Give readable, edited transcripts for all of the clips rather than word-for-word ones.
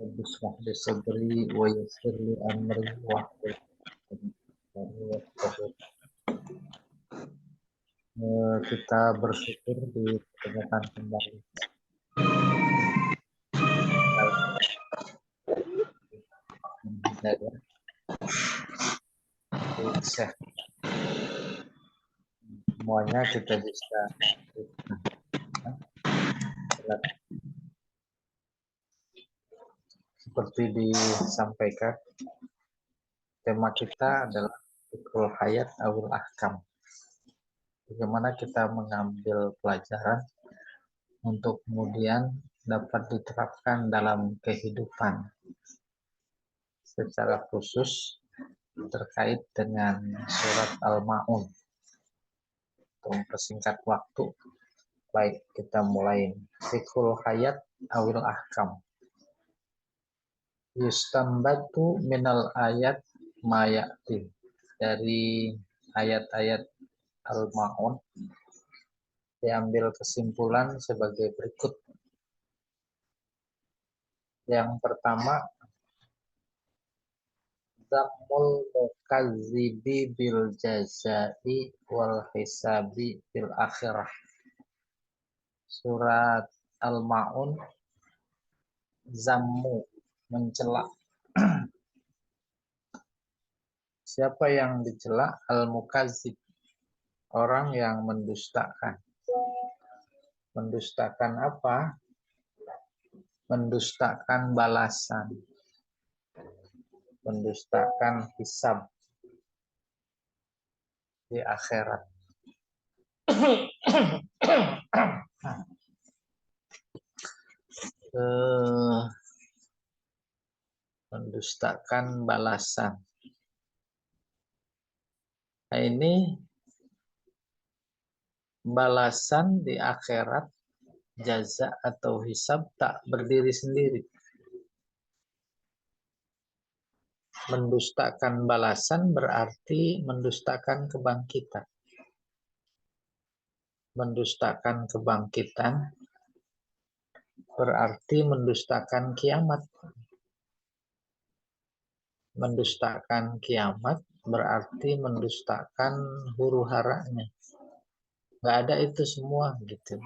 Rabbi shrah li sadri wa yassir li amri wahlul 'uqdatam min lisani. Kita bersyukur ditemukan kembali hidayah Syekh. Semuanya kita bisa seperti disampaikan, tema kita adalah fiqhul hayat awil ahkam. Bagaimana kita mengambil pelajaran untuk kemudian dapat diterapkan dalam kehidupan, secara khusus terkait dengan surat Al-Ma'un. Untuk mempersingkat waktu, baik kita mulai fiqhul hayat awil ahkam. Yustambatu minal ayat mayati. Dari ayat-ayat Al-Ma'un diambil kesimpulan sebagai berikut. Yang pertama, Zammul mukazzibi bil jazai wal hisabi bil akhirah. Surat Al-Ma'un, zammu, mencela. Siapa yang dicela? Al-mukazzib, orang yang mendustakan. Mendustakan apa? Mendustakan balasan. Mendustakan hisab di akhirat. Mendustakan balasan. Nah, ini balasan di akhirat, jaza atau hisab tak berdiri sendiri. Mendustakan balasan berarti mendustakan kebangkitan. Mendustakan kebangkitan berarti mendustakan kiamat. Mendustakan kiamat berarti mendustakan huru-haranya. Nggak ada itu semua gitu.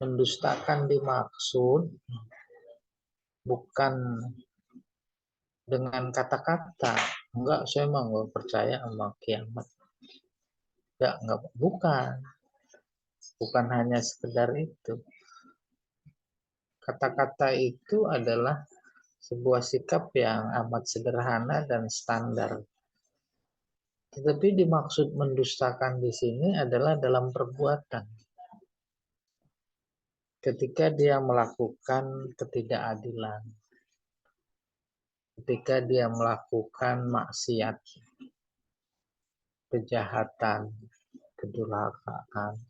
Mendustakan dimaksud bukan dengan kata-kata. Enggak, saya emang nggak percaya sama kiamat. Enggak, bukan. Bukan hanya sekedar itu. Kata-kata itu adalah sebuah sikap yang amat sederhana dan standar. Tetapi dimaksud mendustakan di sini adalah dalam perbuatan. Ketika dia melakukan ketidakadilan, ketika dia melakukan maksiat, kejahatan, kedurhakaan,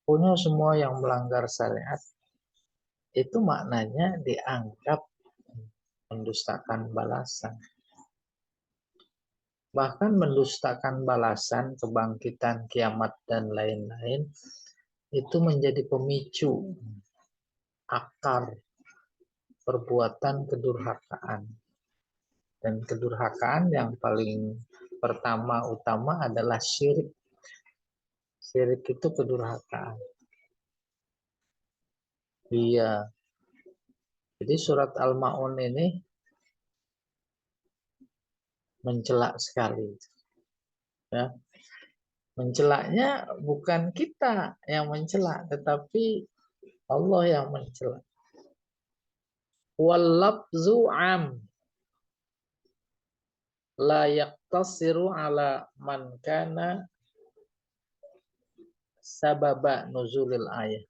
punya semua yang melanggar syariat, itu maknanya dianggap mendustakan balasan. Bahkan mendustakan balasan, kebangkitan, kiamat, dan lain-lain, itu menjadi pemicu akar perbuatan kedurhakaan. Dan kedurhakaan yang paling utama adalah syirik. Syirik itu kedurhakaan. Iya. Jadi surat Al-Ma'un ini mencela sekali. Ya. Mencelaknya bukan kita yang mencela, tetapi Allah yang mencela. Wal-lafzu am la yaqtasiru ala man kana sababa nuzulil ayat.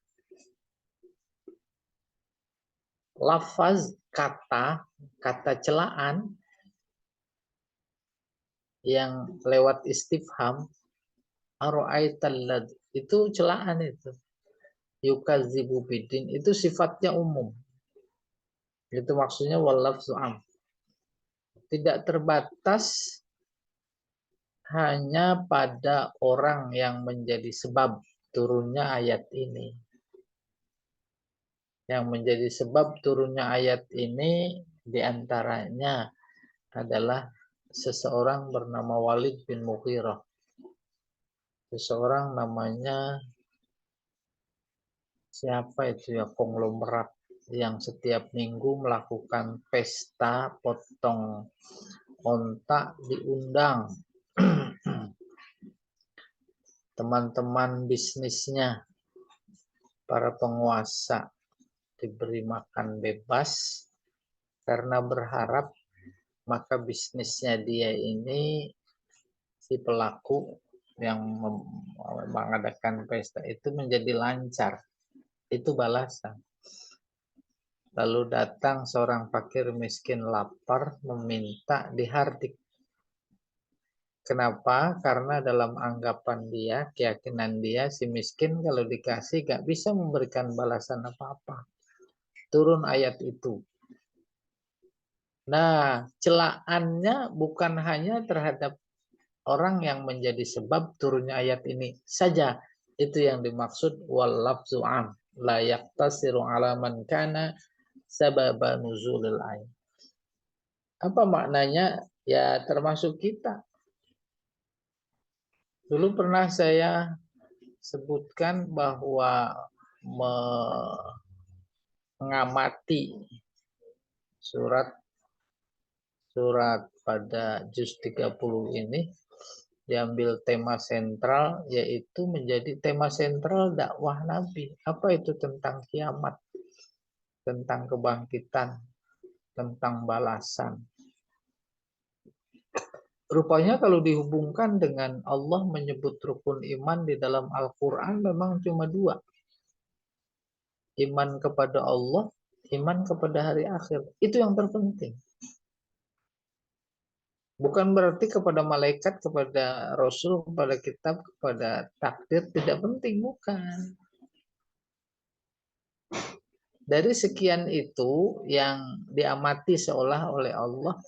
Lafaz kata celaan yang lewat istifham, ara'aital itu celaan itu. Yukadzibu bidin itu sifatnya umum. Itu maksudnya wal-lafzu am. Tidak terbatas hanya pada orang yang menjadi sebab turunnya ayat ini. Yang menjadi sebab turunnya ayat ini diantaranya adalah seseorang bernama Walid bin Mughirah. Seseorang namanya siapa itu ya, konglomerat yang setiap minggu melakukan pesta potong onta, diundang teman-teman bisnisnya, para penguasa, diberi makan bebas karena berharap maka bisnisnya dia ini, si pelaku yang mengadakan pesta itu, menjadi lancar. Itu balasan. Lalu datang seorang fakir miskin lapar meminta dihardik. Kenapa? Karena dalam anggapan dia, keyakinan dia, si miskin kalau dikasih gak bisa memberikan balasan apa-apa. Turun ayat itu. Nah, celaannya bukan hanya terhadap orang yang menjadi sebab turunnya ayat ini saja. Itu yang dimaksud wal lafzu am la yaqtasiru ala man kana sababa nuzulil ayat. Apa maknanya? Ya termasuk kita. Dulu pernah saya sebutkan bahwa mengamati surat pada juz 30 ini diambil tema sentral, yaitu menjadi tema sentral dakwah Nabi. Apa itu? Tentang kiamat, tentang kebangkitan, tentang balasan. Rupanya kalau dihubungkan dengan Allah menyebut rukun iman di dalam Al-Quran memang cuma dua. Iman kepada Allah, iman kepada hari akhir. Itu yang terpenting. Bukan berarti kepada malaikat, kepada Rasul, kepada kitab, kepada takdir tidak penting. Bukan. Dari sekian itu yang diamati seolah oleh Allah,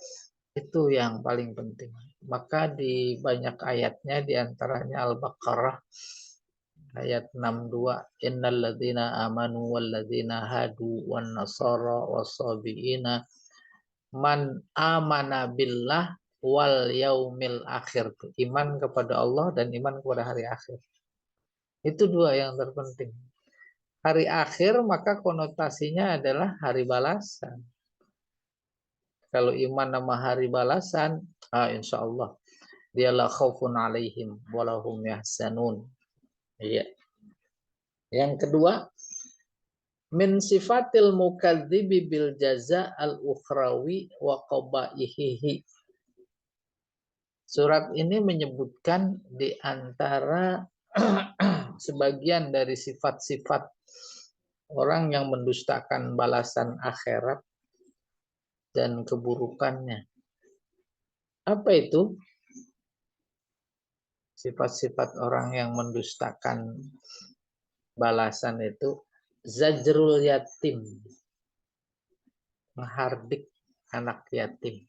itu yang paling penting. Maka di banyak ayatnya, diantaranya Al-Baqarah ayat 62, innal ladzina amanu wal ladzina hadu wan nasara wasabiina man amana billah wal yaumil akhir. Iman kepada Allah dan iman kepada hari akhir. Itu dua yang terpenting. Hari akhir maka konotasinya adalah hari balasan. Kalau iman nama hari balasan, insya Allah dia la khaufun alaihim walahum yahzanun. Iya. Yang kedua, min sifatil mukadzibi bil jaza al ukhrawi wa qabaihihi. Surat ini menyebutkan di antara sebagian dari sifat-sifat orang yang mendustakan balasan akhirat dan keburukannya. Apa itu? Sifat-sifat orang yang mendustakan balasan itu, zajrul yatim, menghardik anak yatim.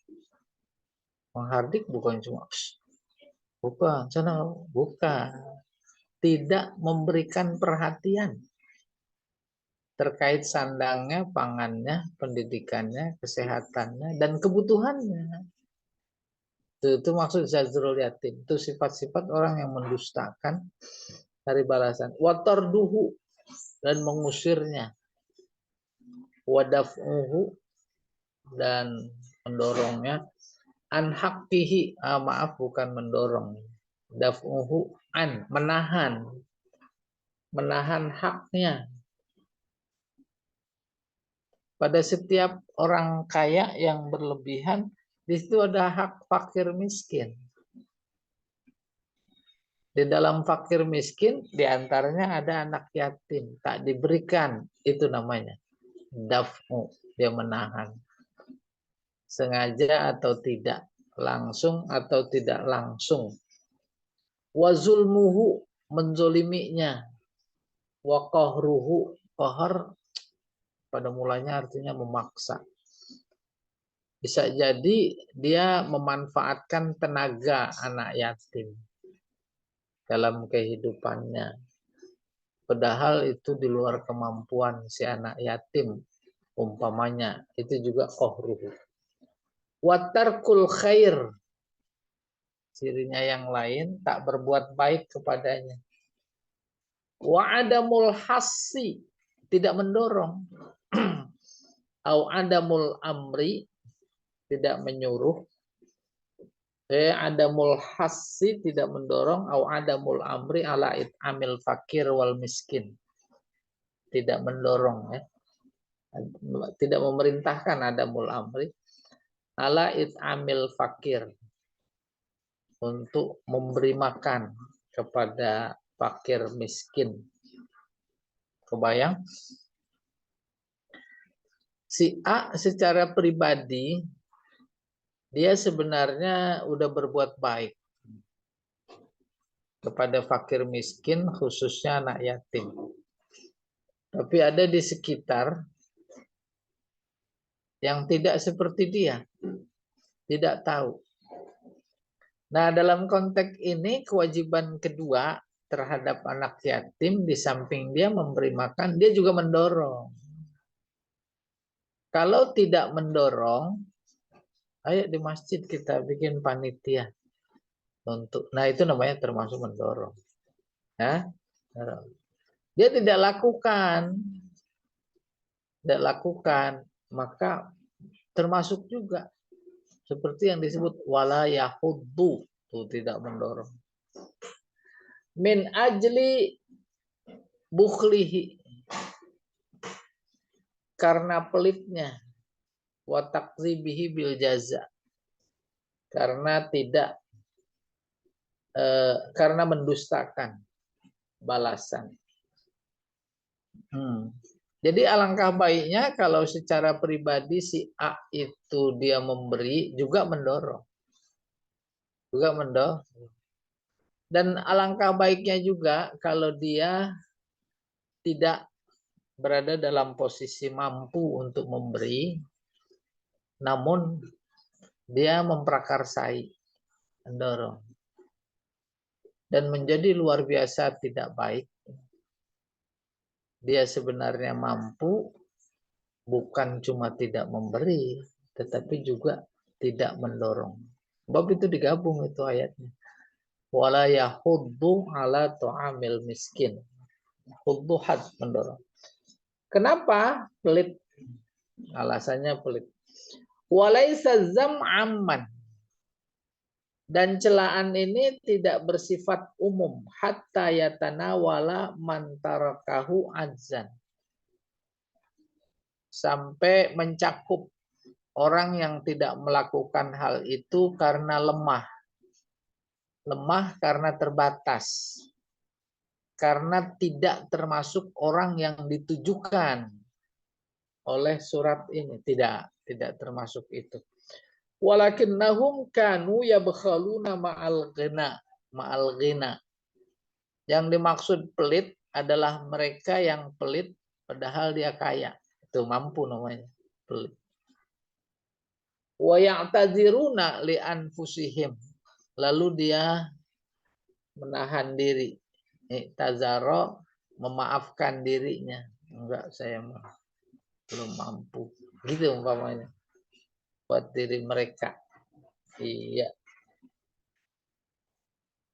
Menghardik bukan cuma bukan, sana bukan. Tidak memberikan perhatian terkait sandangnya, pangannya, pendidikannya, kesehatannya, dan kebutuhannya. Itu maksud zajrul yatim. Itu sifat-sifat orang yang mendustakan hari balasan. Watarduhu, dan mengusirnya. Wadaf'uhu, dan mendorongnya. An haqqihi, maaf bukan mendorong. Daf'uhu an, menahan. Menahan haknya. Pada setiap orang kaya yang berlebihan, di situ ada hak fakir miskin. Di dalam fakir miskin, diantaranya ada anak yatim. Tak diberikan, itu namanya. Daf'u, dia menahan. Sengaja atau tidak. Langsung atau tidak langsung. Wazulmuhu, menzoliminya. Waqahruhu, qahar pada mulanya artinya memaksa. Bisa jadi dia memanfaatkan tenaga anak yatim dalam kehidupannya. padahal itu di luar kemampuan si anak yatim umpamanya, itu juga qahruhu. Wa tarkul khair, cirinya yang lain tak berbuat baik kepadanya. Wa adamul hassi, tidak mendorong. Au adamul amri, tidak menyuruh. Adamul hassi, tidak mendorong. Au adamul amri ala it'amil fakir wal miskin, tidak mendorong, ya. Tidak memerintahkan adamul amri ala it'amil fakir, untuk memberi makan kepada fakir miskin. Kebayang? Si A secara pribadi dia sebenarnya udah berbuat baik kepada fakir miskin, khususnya anak yatim. Tapi ada di sekitar yang tidak seperti dia, tidak tahu. Nah, dalam konteks ini kewajiban kedua terhadap anak yatim, di samping dia memberi makan, dia juga mendorong. Kalau tidak mendorong, ayo di masjid kita bikin panitia untuk, nah itu namanya termasuk mendorong. Ya, dia tidak lakukan, maka termasuk juga seperti yang disebut wala yahuddu, itu tidak mendorong. Min ajli bukhlihi, karena pelitnya, wa takzibihi bil jaza, karena tidak karena mendustakan balasan. Jadi alangkah baiknya kalau secara pribadi si A itu dia memberi juga mendorong. Dan alangkah baiknya juga kalau dia tidak berada dalam posisi mampu untuk memberi, namun dia memprakarsai, mendorong. Dan menjadi luar biasa tidak baik. Dia sebenarnya mampu, bukan cuma tidak memberi, tetapi juga tidak mendorong. Bab itu digabung itu ayatnya. Wala yahuddu ala ta'amil miskin. Huddu had, mendorong. Kenapa pelit? Alasannya pelit. Walaysa zam'amman, dan celaan ini tidak bersifat umum, hatta yatanawala man tarakahu adzan, sampai mencakup orang yang tidak melakukan hal itu karena lemah karena terbatas, karena tidak termasuk orang yang ditujukan oleh surat ini, tidak termasuk itu. Walakinnahum kanu yabkhaluna ma'al ghina. Yang dimaksud pelit adalah mereka yang pelit padahal dia kaya. Itu mampu namanya, pelit. Wa ya'tadziruna li anfusihim. Lalu dia menahan diri. Tazaro, memaafkan dirinya. Enggak, saya belum mampu. Gitu umpamanya. Buat diri mereka. Iya.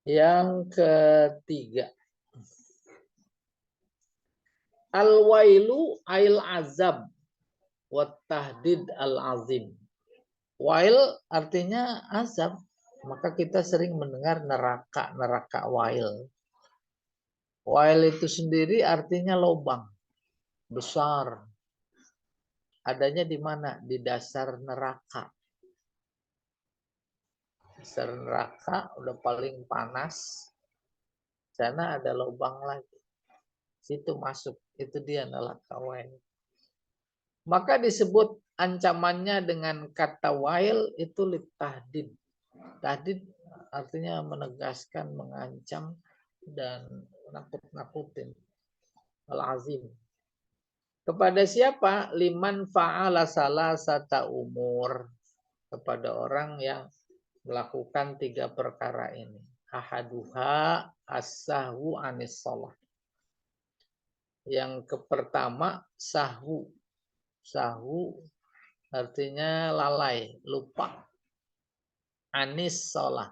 Yang ketiga, al-wailu ail azab wa tahdid al-azim. Wail artinya azab, maka kita sering mendengar neraka wail. Wail itu sendiri artinya lubang besar. Adanya di mana? Di dasar neraka. Dasar neraka udah paling panas. Sana ada lubang lagi. Situ masuk. Itu dia neraka wail. Maka disebut ancamannya dengan kata wail itu litahdid. Tahdid artinya menegaskan, mengancam, dan nakut-nakutin. Al-azim. Kepada siapa? Liman fa'ala salasata umur. Kepada orang yang melakukan 3 perkara ini. Ahaduha as-sahwu anis shalah. Yang pertama sahwu. Sahwu artinya lalai, lupa. Anis sholat.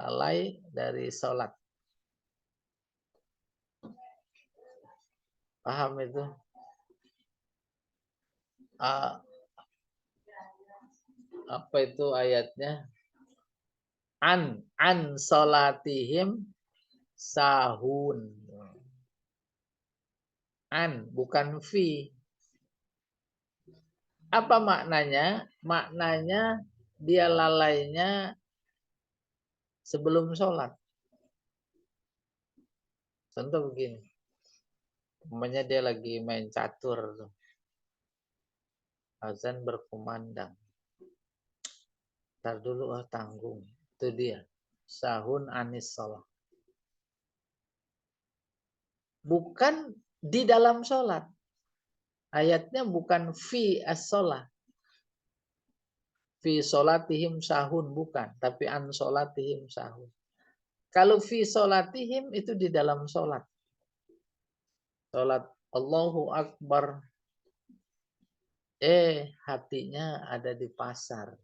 Lalai dari sholat. Paham itu? Apa itu ayatnya? An sholatihim sahun. An, bukan fi. Apa maknanya? Maknanya dia lalainya sebelum sholat. Contoh begini. Umpamanya dia lagi main catur. Azan berkumandang. Ntar dulu tanggung. Itu dia. Sahun anis sholat. Bukan di dalam sholat. Ayatnya bukan fi as-sholat. Fi sholatihim sahun. Bukan. Tapi an sholatihim sahun. Kalau fi sholatihim itu di dalam sholat. Sholat Allahu Akbar. Hatinya ada di pasar.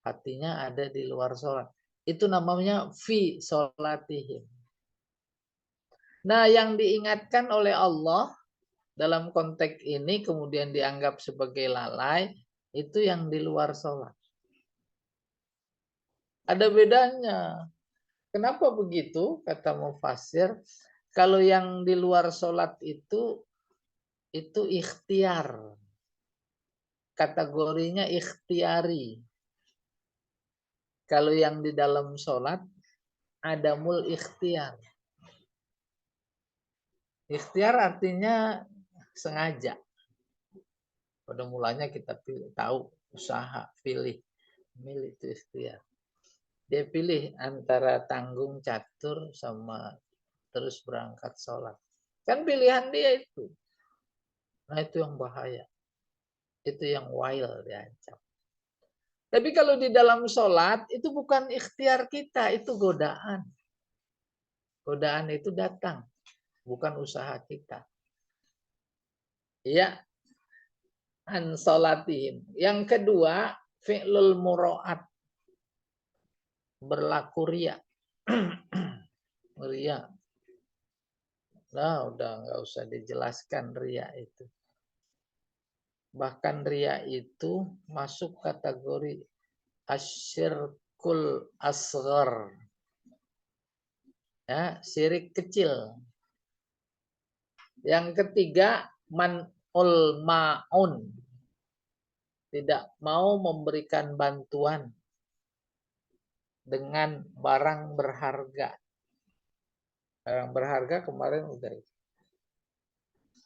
Hatinya ada di luar sholat. Itu namanya fi sholatihim. Nah, yang diingatkan oleh Allah dalam konteks ini kemudian dianggap sebagai lalai, itu yang di luar sholat. Ada bedanya. Kenapa begitu? Kata mufassir, kalau yang di luar sholat itu ikhtiar. Kategorinya ikhtiari. Kalau yang di dalam sholat, adamul ikhtiar. Ikhtiar artinya sengaja. Pada mulanya kita tahu usaha, pilih. Milih itu ikhtiar. Dia pilih antara tanggung catur sama terus berangkat sholat. Kan pilihan dia itu. Nah itu yang bahaya. Itu yang wail diancam. Tapi kalau di dalam sholat itu bukan ikhtiar kita, itu godaan. Godaan itu datang, bukan usaha kita. Ya, an sholatihim. Yang kedua, fi'lul muro'at. Berlaku ria. Ria. Nah, udah nggak usah dijelaskan ria itu. Bahkan ria itu masuk kategori asyirkul asghar. Ya, syirik kecil. Yang ketiga, man'ul ma'un. Tidak mau memberikan bantuan dengan barang berharga. Barang berharga kemarin udah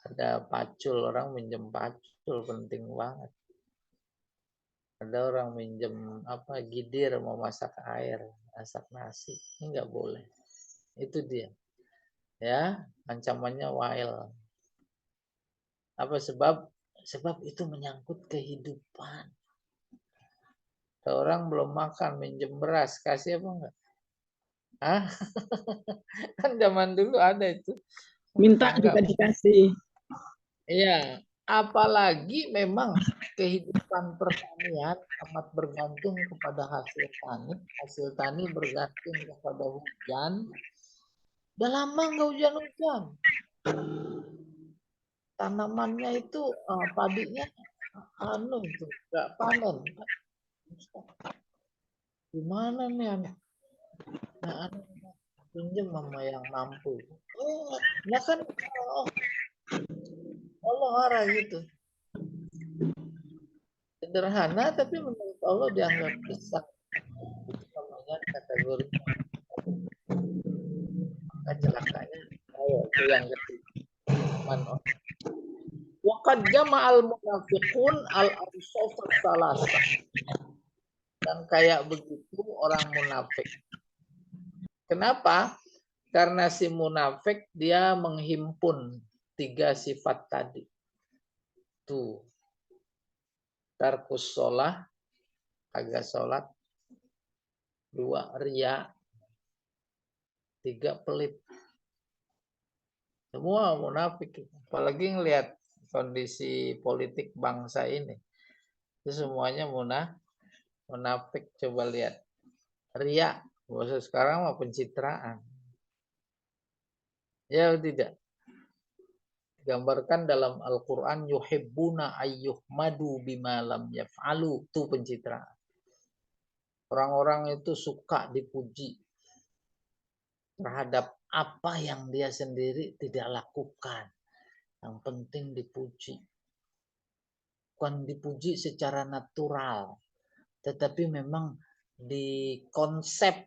ada pacul, orang minjem pacul penting banget. Ada orang minjem gidir mau masak air, masak nasi, ini nggak boleh. Itu dia, ya ancamannya wail. Apa sebab? Sebab itu menyangkut kehidupan. Orang belum makan minjem beras, kasih apa enggak? Kan zaman dulu ada itu. Minta juga dikasih. Iya, apalagi memang kehidupan pertanian amat bergantung kepada hasil tani. Hasil tani bergantung kepada hujan. Udah lama nggak hujan-hujan. Tanamannya itu padinya itu nggak panen. Gimana nih anak? Nah, anak pinjam sama yang mampu. Ya kan Allah arah gitu. Sederhana tapi menurut Allah dianggap besar. Itu namanya kategori celakanya. Itu yang ketiga. Waqad jama'al munafiqun al-awsaf salasah. Dan kayak begitu orang munafik. Kenapa? Karena si munafik dia menghimpun 3 sifat tadi. Tuh. Tarkus sholah, agak sholat. 2, ria. 3, pelit. Semua munafik. Apalagi ngelihat kondisi politik bangsa ini. Itu semuanya munafik. Coba lihat. Ria. Bahasa sekarang mah pencitraan. Ya tidak. Digambarkan dalam Al-Quran. Yuhibbuna ayyuhmadu bima lam yaf'alu. Itu pencitraan. Orang-orang itu suka dipuji terhadap apa yang dia sendiri tidak lakukan. Yang penting dipuji. Bukan dipuji secara natural. Tetapi memang dikonsep,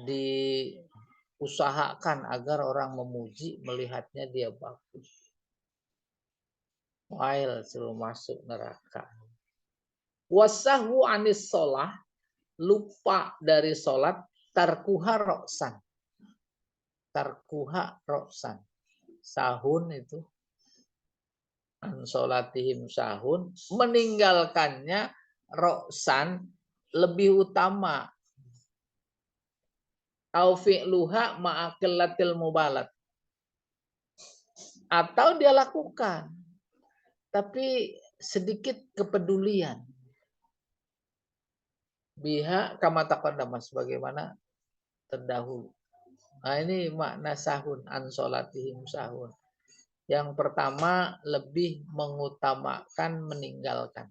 diusahakan agar orang memuji, melihatnya dia bagus. Wail suruh masuk neraka. Wasahu anis sholah, lupa dari sholat, tarkuha roksan. Tarkuha roksan. Sahun itu an sholatihim sahun, meninggalkannya roksan lebih utama. Taufi'luha ma'akillatil mubalat. Atau dia lakukan, tapi sedikit kepedulian. Biha kama taqaddama, sebagaimana terdahulu. Nah ini makna sahun, an sholatihim sahun. Yang pertama lebih mengutamakan meninggalkan.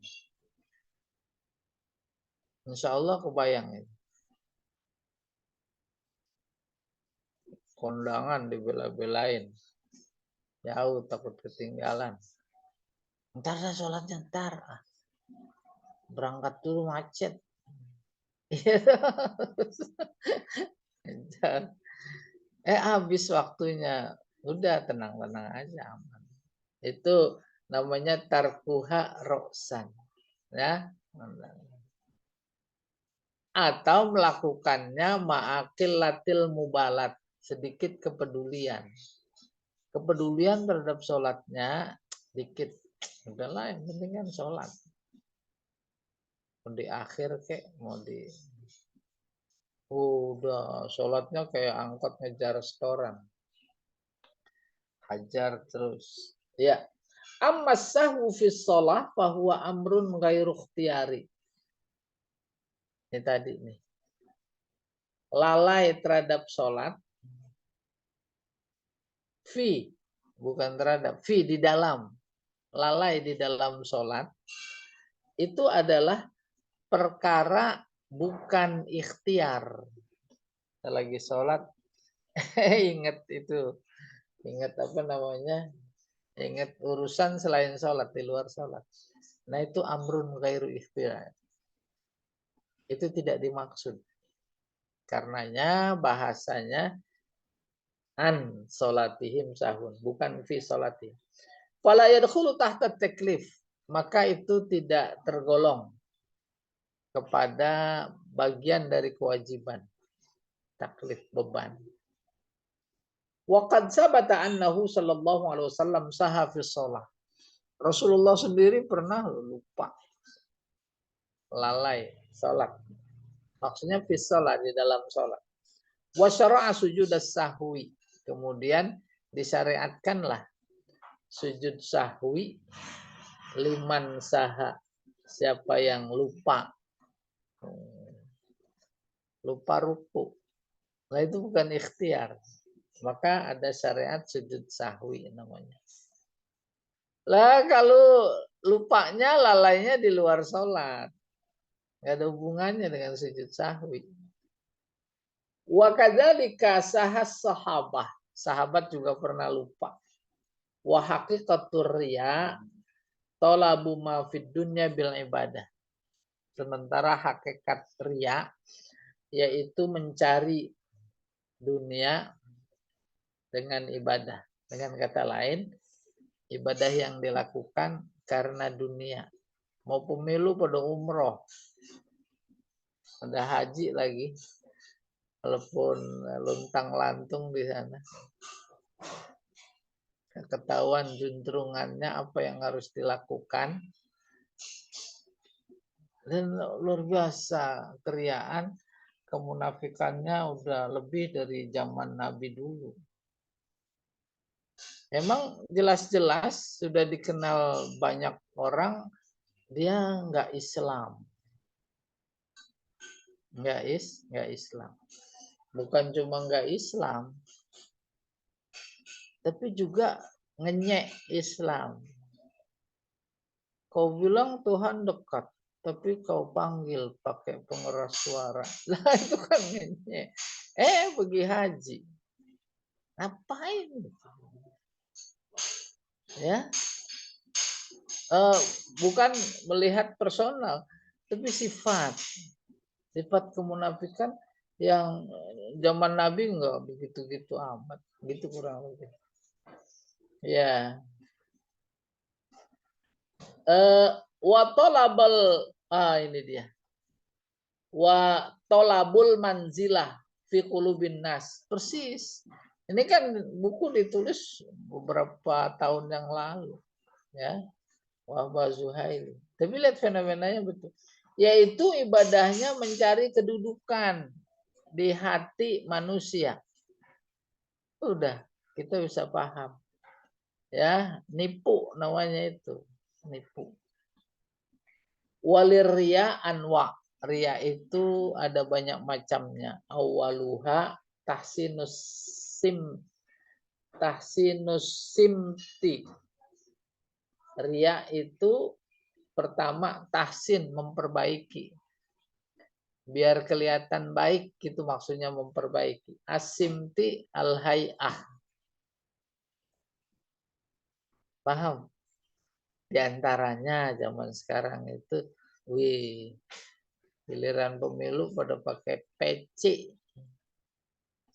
Insya Allah kebayang itu. Kondangan dibela-belain. Jauh takut ketinggalan. Ntar saya sholatnya ntar. Berangkat dulu macet. Habis waktunya. Udah tenang-tenang aja, aman. Itu namanya tarkuha roksan. Ya. Atau melakukannya ma'akil latil mubalat. Sedikit kepedulian. Kepedulian terhadap sholatnya dikit. Udahlah, yang penting kan sholat. Mau di akhir kek, mau di... Udah, sholatnya kayak angkot ngejar restoran. Hajar terus. Ya. Amma sahwu fi sholah fahuwa amrun ghairu ikhtiyari. Ini tadi nih. Lalai terhadap sholat. Fi. Bukan terhadap. Fi di dalam. Lalai di dalam sholat. Itu adalah perkara bukan ikhtiar. Lagi sholat. Ingat itu. Ingat apa namanya? Ingat urusan selain sholat. Di luar sholat. Nah itu amrun ghairu ikhtiar. Itu tidak dimaksud. Karenanya bahasanya an sholatihim sahun. Bukan fi sholatihim. Fala yadkhulu tahta taklif. Maka itu tidak tergolong kepada bagian dari kewajiban. Taklif, beban. Waqad sabata annahu sallallahu alaihi wasallam saha fi sholah. Rasulullah sendiri pernah lupa. Lalai sholat. Maksudnya fi sholat, di dalam sholat. Wa syara'a sujud as-sahwi. Kemudian disyariatkanlah sujud sahwi liman saha, siapa yang lupa. Lupa ruku. Nah itu bukan ikhtiar. Maka ada syariat sujud sahwi namanya. Lah kalau lupanya, lalainya di luar sholat. Nggak ada hubungannya dengan sujud sahwi. Wa kadzalika sahas sahabah. Sahabat juga pernah lupa. Wa haqiqatur riya talabu ma fid dunya bil ibadah. Sementara hakikat riya yaitu mencari dunia dengan ibadah. Dengan kata lain, ibadah yang dilakukan karena dunia. Mau pemilu pada umroh, ada haji lagi, walaupun luntang lantung di sana. Ketahuan juntrungannya apa yang harus dilakukan. Dan luar biasa keriaan, kemunafikannya udah lebih dari zaman Nabi dulu. Memang jelas-jelas sudah dikenal banyak orang, dia nggak Islam. Nggak Islam. Bukan cuma nggak Islam, tapi juga ngenyek Islam. Kau bilang Tuhan dekat, tapi kau panggil pakai pengeras suara. Lah itu kan ngenyek. Pergi haji. Ngapain? Ya, bukan melihat personal, tapi sifat kemunafikan yang zaman Nabi enggak begitu-gitu amat, gitu kurang lebih. Ya, wa tolabal, ini dia, wa tolabul manzilah fi qulubin nas, persis. Ini kan buku ditulis beberapa tahun yang lalu, ya. Wahbah Zuhaili. Tapi lihat fenomenanya betul. Yaitu ibadahnya mencari kedudukan di hati manusia. Udah, kita bisa paham. Ya, nipu namanya itu. Nipu. Walir ria anwa. Ria itu ada banyak macamnya. Awaluha tahsinus simti. Ria itu pertama tahsin, memperbaiki. Biar kelihatan baik, gitu maksudnya memperbaiki. Asimti al-hay'ah. Paham? Di antaranya zaman sekarang itu, giliran pemilu pada pakai peci.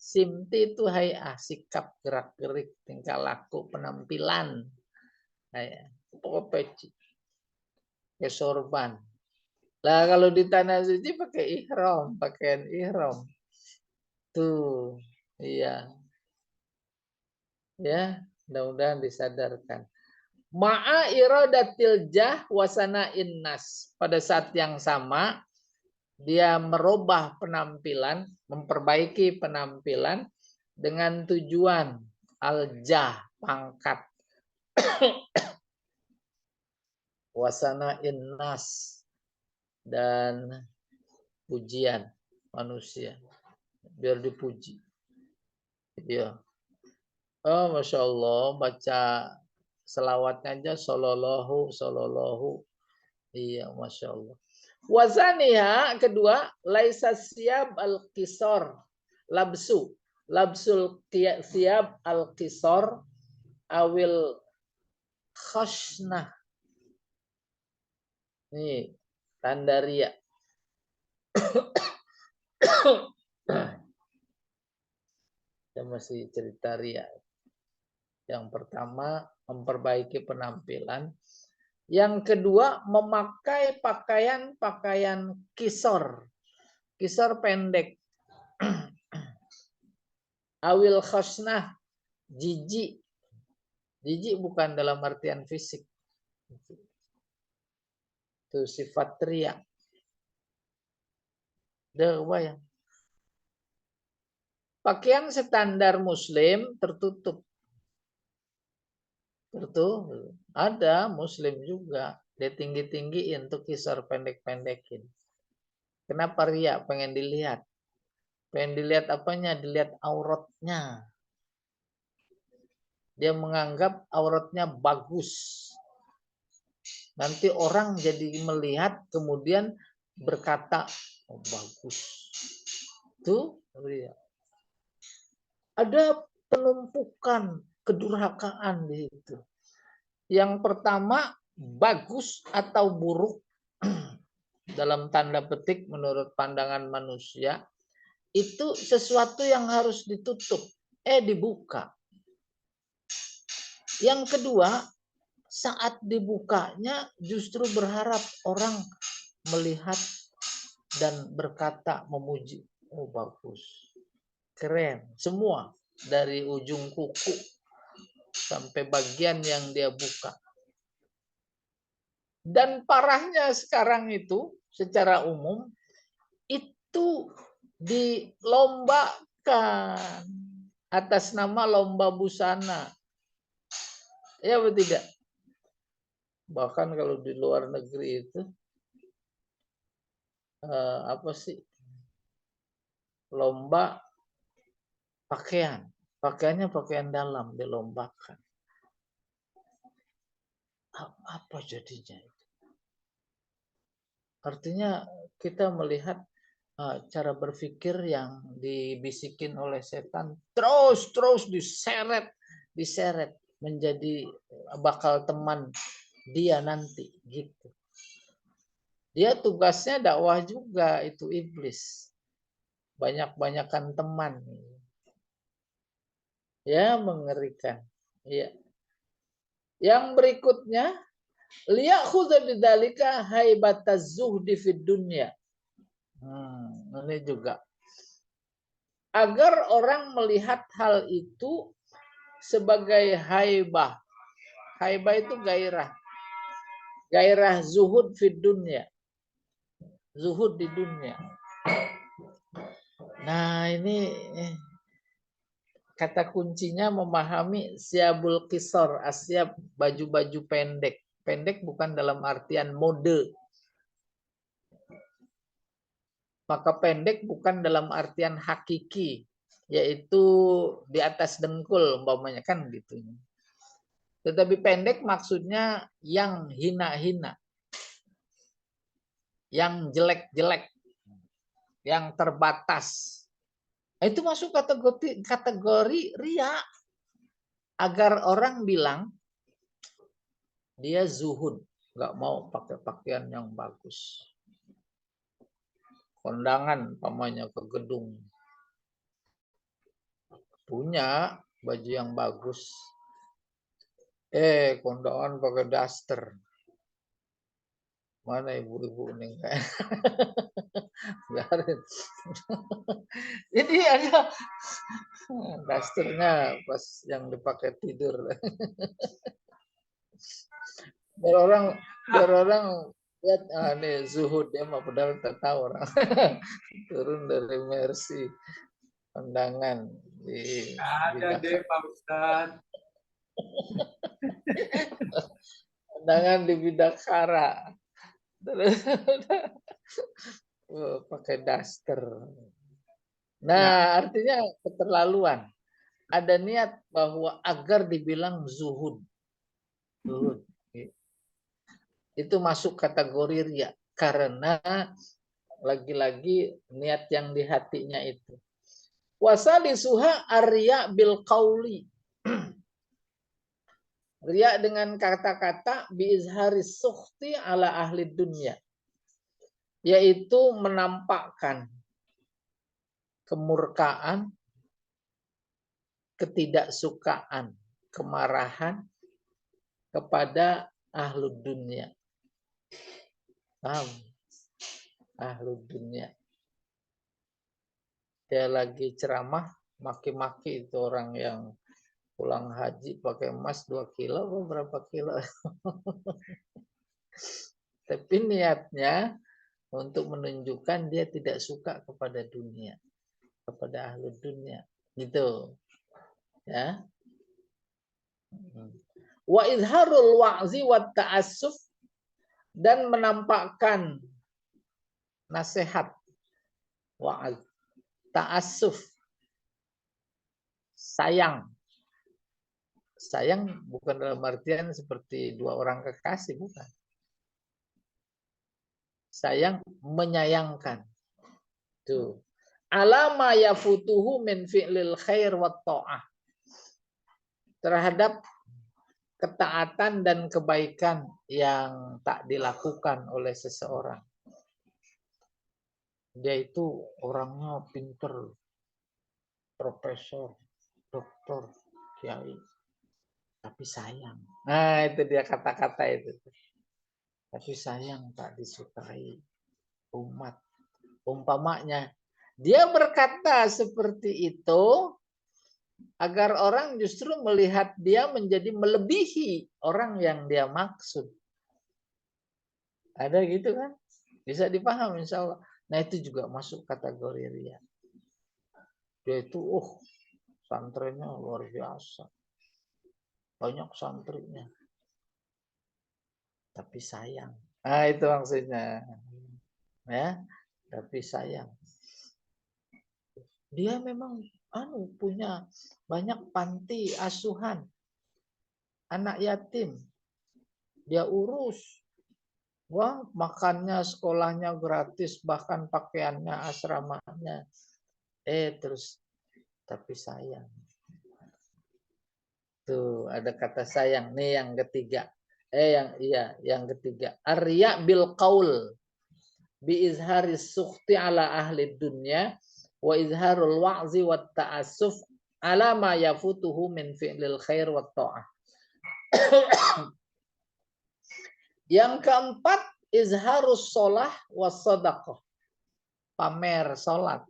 Simti itu hay'ah, sikap, gerak-gerik, tingkah laku, penampilan. Pokok peci. Kayak sorban. Lah kalau di tanah suci pakai ihram, pakaian ihram. Tuh, iya. Ya, mudah-mudahan disadarkan. Ma'a iradatil jah wasana innas. Pada saat yang sama, dia merubah penampilan, memperbaiki penampilan dengan tujuan al-jah, pangkat. Wasana innas, dan pujian manusia. Biar dipuji. Ya. Oh, Masya Allah, baca selawatnya aja, sallallahu. Iya, Masya Allah. Wazaniha kedua, laisa siab al-qisor labsul siab al-qisor awil khasnah. Nih, tanda ria. Kita masih cerita ria. Yang pertama, memperbaiki penampilan. Yang kedua, memakai pakaian kisor. Kisor pendek. Awil khasnah, jijik. Jijik bukan dalam artian fisik. Itu sifat ria. Bayang. Pakaian standar muslim tertutup. Betul. Ada muslim juga. Dia tinggi-tinggiin untuk kisar pendek-pendekin. Kenapa ria? Pengen dilihat. Pengen dilihat apanya? Dilihat auratnya. Dia menganggap auratnya bagus. Nanti orang jadi melihat kemudian berkata, oh bagus. Itu ria. Ada penumpukan kedurhakaan di situ. Yang pertama, bagus atau buruk dalam tanda petik menurut pandangan manusia itu sesuatu yang harus ditutup, dibuka. Yang kedua, saat dibukanya justru berharap orang melihat dan berkata memuji, oh bagus, keren, semua dari ujung kuku sampai bagian yang dia buka. Dan parahnya sekarang itu secara umum itu dilombakan atas nama lomba busana. Ya atau tidak? Bahkan kalau di luar negeri itu apa sih? Lomba pakaian. Pakaiannya pakaian dalam dilombakan. Apa jadinya? Artinya kita melihat cara berpikir yang dibisikin oleh setan terus diseret menjadi bakal teman dia nanti gitu. Dia tugasnya dakwah juga itu iblis. Banyak-banyakan teman. Ya, mengerikan. Ya. Yang berikutnya liyakhudha bidzalika haibataz zuhdi fid dunya. Ini juga agar orang melihat hal itu sebagai haibah. Haibah itu gairah. Gairah zuhud fid dunya. Zuhud di dunia. Nah, ini kata kuncinya memahami siabul qisar, asyab baju-baju pendek. Pendek bukan dalam artian mode. Maka pendek bukan dalam artian hakiki, yaitu di atas dengkul umpamanya kan gitu. Tetapi pendek maksudnya yang hina-hina, yang jelek-jelek, yang terbatas. Itu masuk kategori ria. Agar orang bilang dia zuhud, nggak mau pakai pakaian yang bagus. Kondangan pamannya ke gedung, punya baju yang bagus. Kondangan pakai daster. Mana ibu-ibu nih kayak biarin. Ini ada dasternya pas yang dipakai tidur. biar orang lihat nih zuhud ya mah padahal tak tahu orang. Turun dari Mercy kondangan di ada deh Pak Ustadz. kondangan di Bidakara. Pakai daster. Nah, artinya keterlaluan. Ada niat bahwa agar dibilang zuhud. Zuhud. Itu masuk kategori ria. Karena lagi-lagi niat yang di hatinya itu. Wasalisuha arya bil qauli. Ria dengan kata-kata biizhari sukhti ala ahli dunia. Yaitu menampakkan kemurkaan, ketidaksukaan, kemarahan kepada ahlu dunia. Ahlu dunia. Dia lagi ceramah, maki-maki itu orang yang pulang haji pakai emas 2 kilo, berapa kilo. Tapi niatnya untuk menunjukkan dia tidak suka kepada dunia, kepada ahlu dunia. Gitu. Ya. Wa izharul wa'zi wa ta'assuf, dan menampakkan nasihat, wa'az, ta'assuf, sayang. Sayang bukan dalam artian seperti dua orang kekasih, bukan. Sayang menyayangkan. Tuh. Alama yafutuhu min fi'lil khair wa ta'ah. Terhadap ketaatan dan kebaikan yang tak dilakukan oleh seseorang. Dia itu orangnya pinter, profesor, doktor, kiai, tapi sayang. Nah, itu dia kata-kata itu. Tapi sayang tak disukai umat. Umpamanya, dia berkata seperti itu agar orang justru melihat dia menjadi melebihi orang yang dia maksud. Ada gitu kan? Bisa dipaham insya Allah. Nah itu juga masuk kategori ria. Dia itu, santrennya luar biasa. banyak santrinya, tapi sayang. Nah, itu maksudnya. Ya, tapi sayang. Dia memang punya banyak panti asuhan anak yatim. Dia urus. Wah, makannya, sekolahnya gratis, bahkan pakaiannya, asramanya. Terus tapi sayang. Tuh, ada kata sayang nih yang ketiga. Yang ketiga. Arya bil qaul bi izharis sukhti ala ahli dunya wa izharul wa'zi wat ta'assuf ala ma yafutuhu min fi'lil khair wat ta'ah. Yang keempat, izharus sholah was sadaqah. Pamer sholat.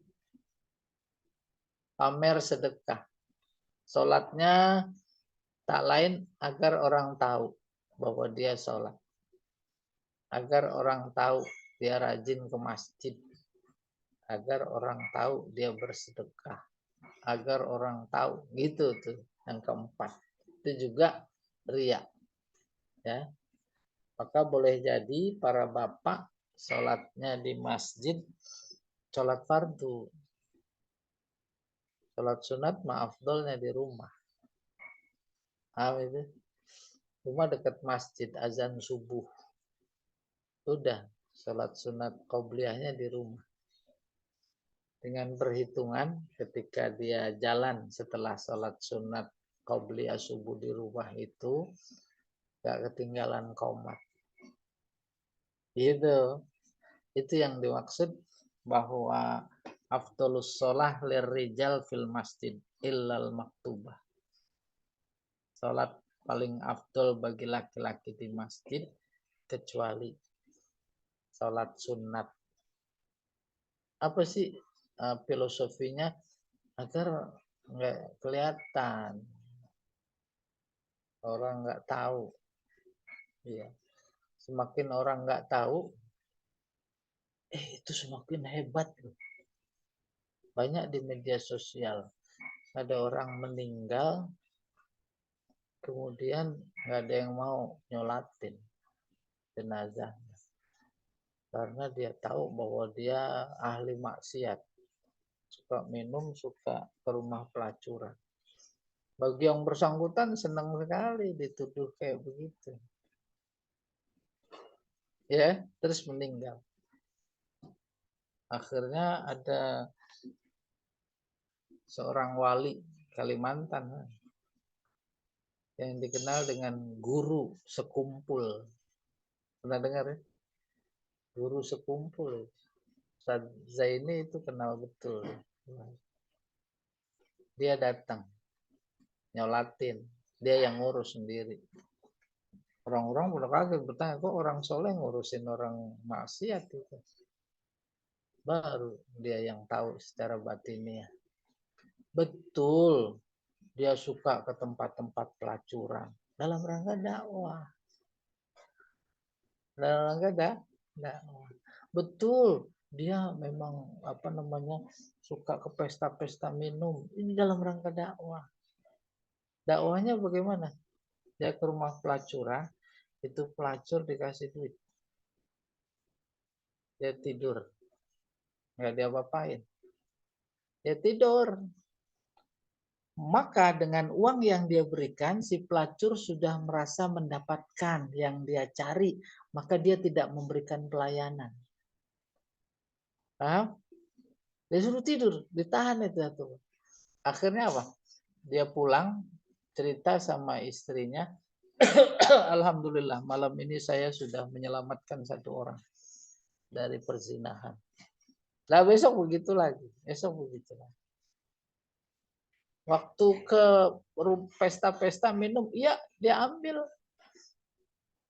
Pamer sedekah. Sholatnya tak lain agar orang tahu bahwa dia sholat. Agar orang tahu dia rajin ke masjid. Agar orang tahu dia bersedekah. Agar orang tahu. Gitu tuh yang keempat. Itu juga riya. Ya. Maka boleh jadi para bapak sholatnya di masjid, sholat fardu. Sholat sunat ma'afdolnya di rumah. Itu? Rumah dekat masjid, azan subuh. Sudah, sholat sunat qobliyahnya di rumah. Dengan perhitungan ketika dia jalan setelah sholat sunat qobliyah subuh di rumah itu, gak ketinggalan qomat. Gitu. Itu yang dimaksud bahwa afdolus sholah lirrijal fil masjid illal maktubah. Sholat paling afdol bagi laki-laki di masjid kecuali sholat sunat. Apa sih filosofinya? Agar nggak kelihatan, orang nggak tahu. Ya. Semakin orang nggak tahu, itu semakin hebat. Banyak di media sosial ada orang meninggal, kemudian nggak ada yang mau nyolatin jenazahnya karena dia tahu bahwa dia ahli maksiat, suka minum, suka ke rumah pelacuran. Bagi yang bersangkutan senang sekali dituduh kayak begitu. Ya, terus meninggal. Akhirnya ada seorang wali Kalimantan yang dikenal dengan guru sekumpul. Pernah dengar ya? Guru sekumpul. Ustaz Zaini itu kenal betul. Dia datang nyolatin, dia yang ngurus sendiri. Orang-orang udah kaget bertanya, kok orang soleh ngurusin orang maksiat itu? Baru dia yang tahu secara batinnya. Betul, dia suka ke tempat-tempat pelacuran dalam rangka dakwah. Dalam rangka dakwah. Betul, dia memang suka ke pesta-pesta minum. Ini dalam rangka dakwah. Dakwahnya bagaimana? Dia ke rumah pelacuran, itu pelacur dikasih duit. Dia tidur. Nggak dia apa-apain. Dia tidur. Maka dengan uang yang dia berikan, si pelacur sudah merasa mendapatkan yang dia cari. Maka dia tidak memberikan pelayanan. Paham? Dia suruh tidur, ditahan itu. Akhirnya apa? Dia pulang, cerita sama istrinya, alhamdulillah malam ini saya sudah menyelamatkan satu orang dari perzinahan. Nah besok begitu lagi, Waktu ke pesta-pesta minum, iya dia ambil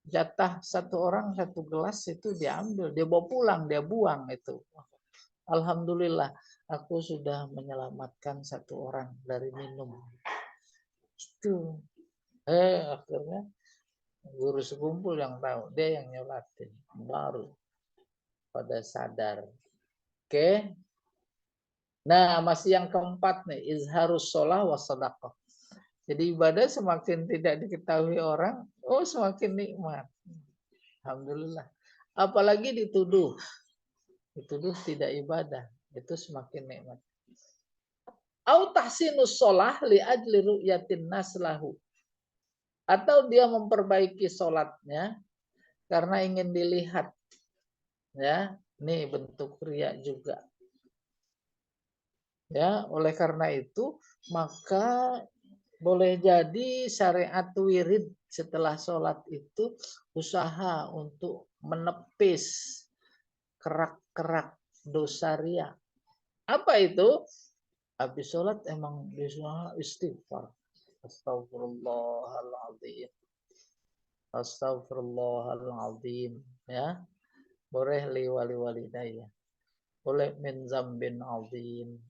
jatah satu orang satu gelas itu dia ambil, dia bawa pulang, dia buang itu. Alhamdulillah aku sudah menyelamatkan satu orang dari minum. Itu. Akhirnya guru sekumpul yang tahu, dia yang nyolatin, baru pada sadar. Oke. Nah, masih yang keempat nih, izharus sholah wa sadaqah. Jadi ibadah semakin tidak diketahui orang, oh semakin nikmat. Alhamdulillah. Apalagi dituduh tidak ibadah, itu semakin nikmat. Au tahsinus sholah li ajli ru'yatin nas lahu. Atau dia memperbaiki sholatnya karena ingin dilihat. Ya, ini bentuk riya juga. Ya, oleh karena itu maka boleh jadi syariat wirid setelah sholat itu usaha untuk menepis kerak-kerak dosa riya. Apa itu? Habis sholat emang bisa istighfar. Astagfirullahaladzim. Astagfirullahaladzim. Ya, boleh liwali-walidayah. Boleh min zambin azim.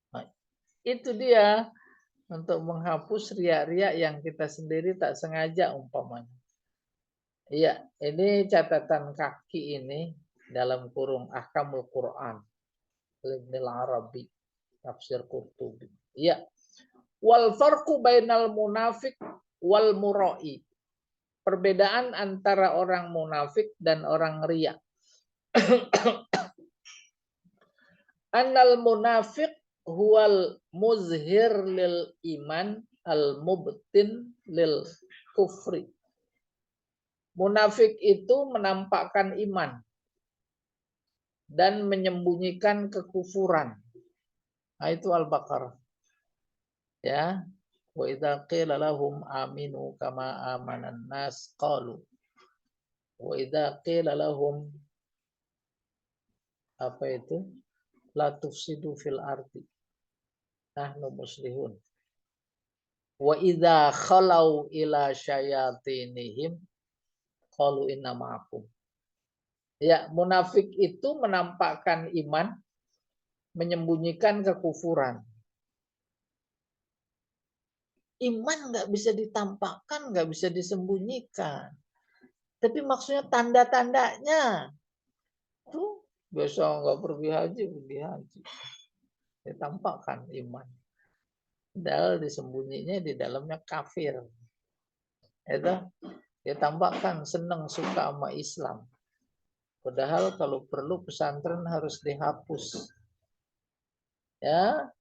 Nah, itu dia untuk menghapus riak-riak yang kita sendiri tak sengaja umpamanya. Iya, ini catatan kaki ini dalam kurung Ahkamul Quran. Ibnul Arabi, tafsir Qurtubi. Iya. Wal farqu bainal munafiq wal mura'i. Perbedaan antara orang munafik dan orang riya. Annal munafiq huwal muzhir lil iman al mubtin lil kufri. Munafik itu menampakkan iman dan menyembunyikan kekufuran. Nah, itu Al-Baqarah. Ya. Wa idza qila lahum aminu kama amanan nas qalu. Wa idza qila lahum apa itu? La tufsidu fil ardi. Nahnu muslihun. Wa idza khalau ila syayatinihim qalu inna ma'akum. Ya, munafik itu menampakkan iman, menyembunyikan kekufuran. Iman nggak bisa ditampakkan, nggak bisa disembunyikan. Tapi maksudnya tanda-tandanya tuh biasa nggak pergi haji. Ditampakkan iman. Padahal disembunyinya di dalamnya kafir. Itu dia tampakkan senang suka sama Islam. Padahal kalau perlu pesantren harus dihapus. Ya.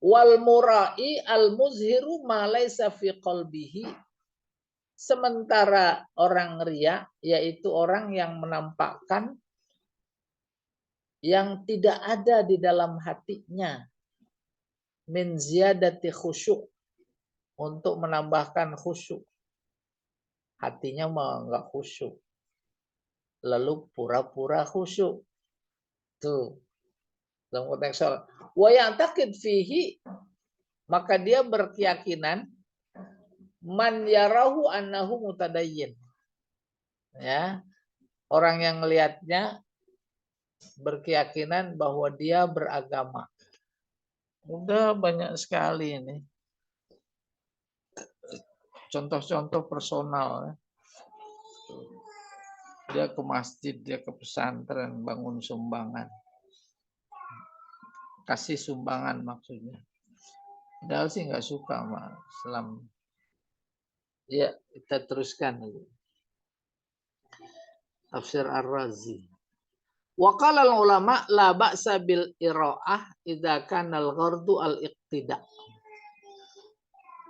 Wal mura'i al muzhiru ma laisa fi qalbihi. Sementara orang riya yaitu orang yang menampakkan yang tidak ada di dalam hatinya min ziyadati khusyuk, untuk menambahkan khusyuk. Hatinya mah enggak khusyuk. Lalu pura-pura khusyuk. Tuh. Dalam konteks sholat. Wa ya'taqid fihi, maka dia berkeyakinan man yarahu annahu mutadayyin. Ya. Orang yang melihatnya berkeyakinan bahwa dia beragama. Udah banyak sekali ini. Contoh-contoh personal. Dia ke masjid, dia ke pesantren, bangun sumbangan. Kasih sumbangan maksudnya. Padahal sih nggak suka sama Islam. Ya, kita teruskan dulu. Tafsir Ar-Razi. Wa qala ulama la ba'sa bil ira'ah idza kana al-ghardu al-iqtida.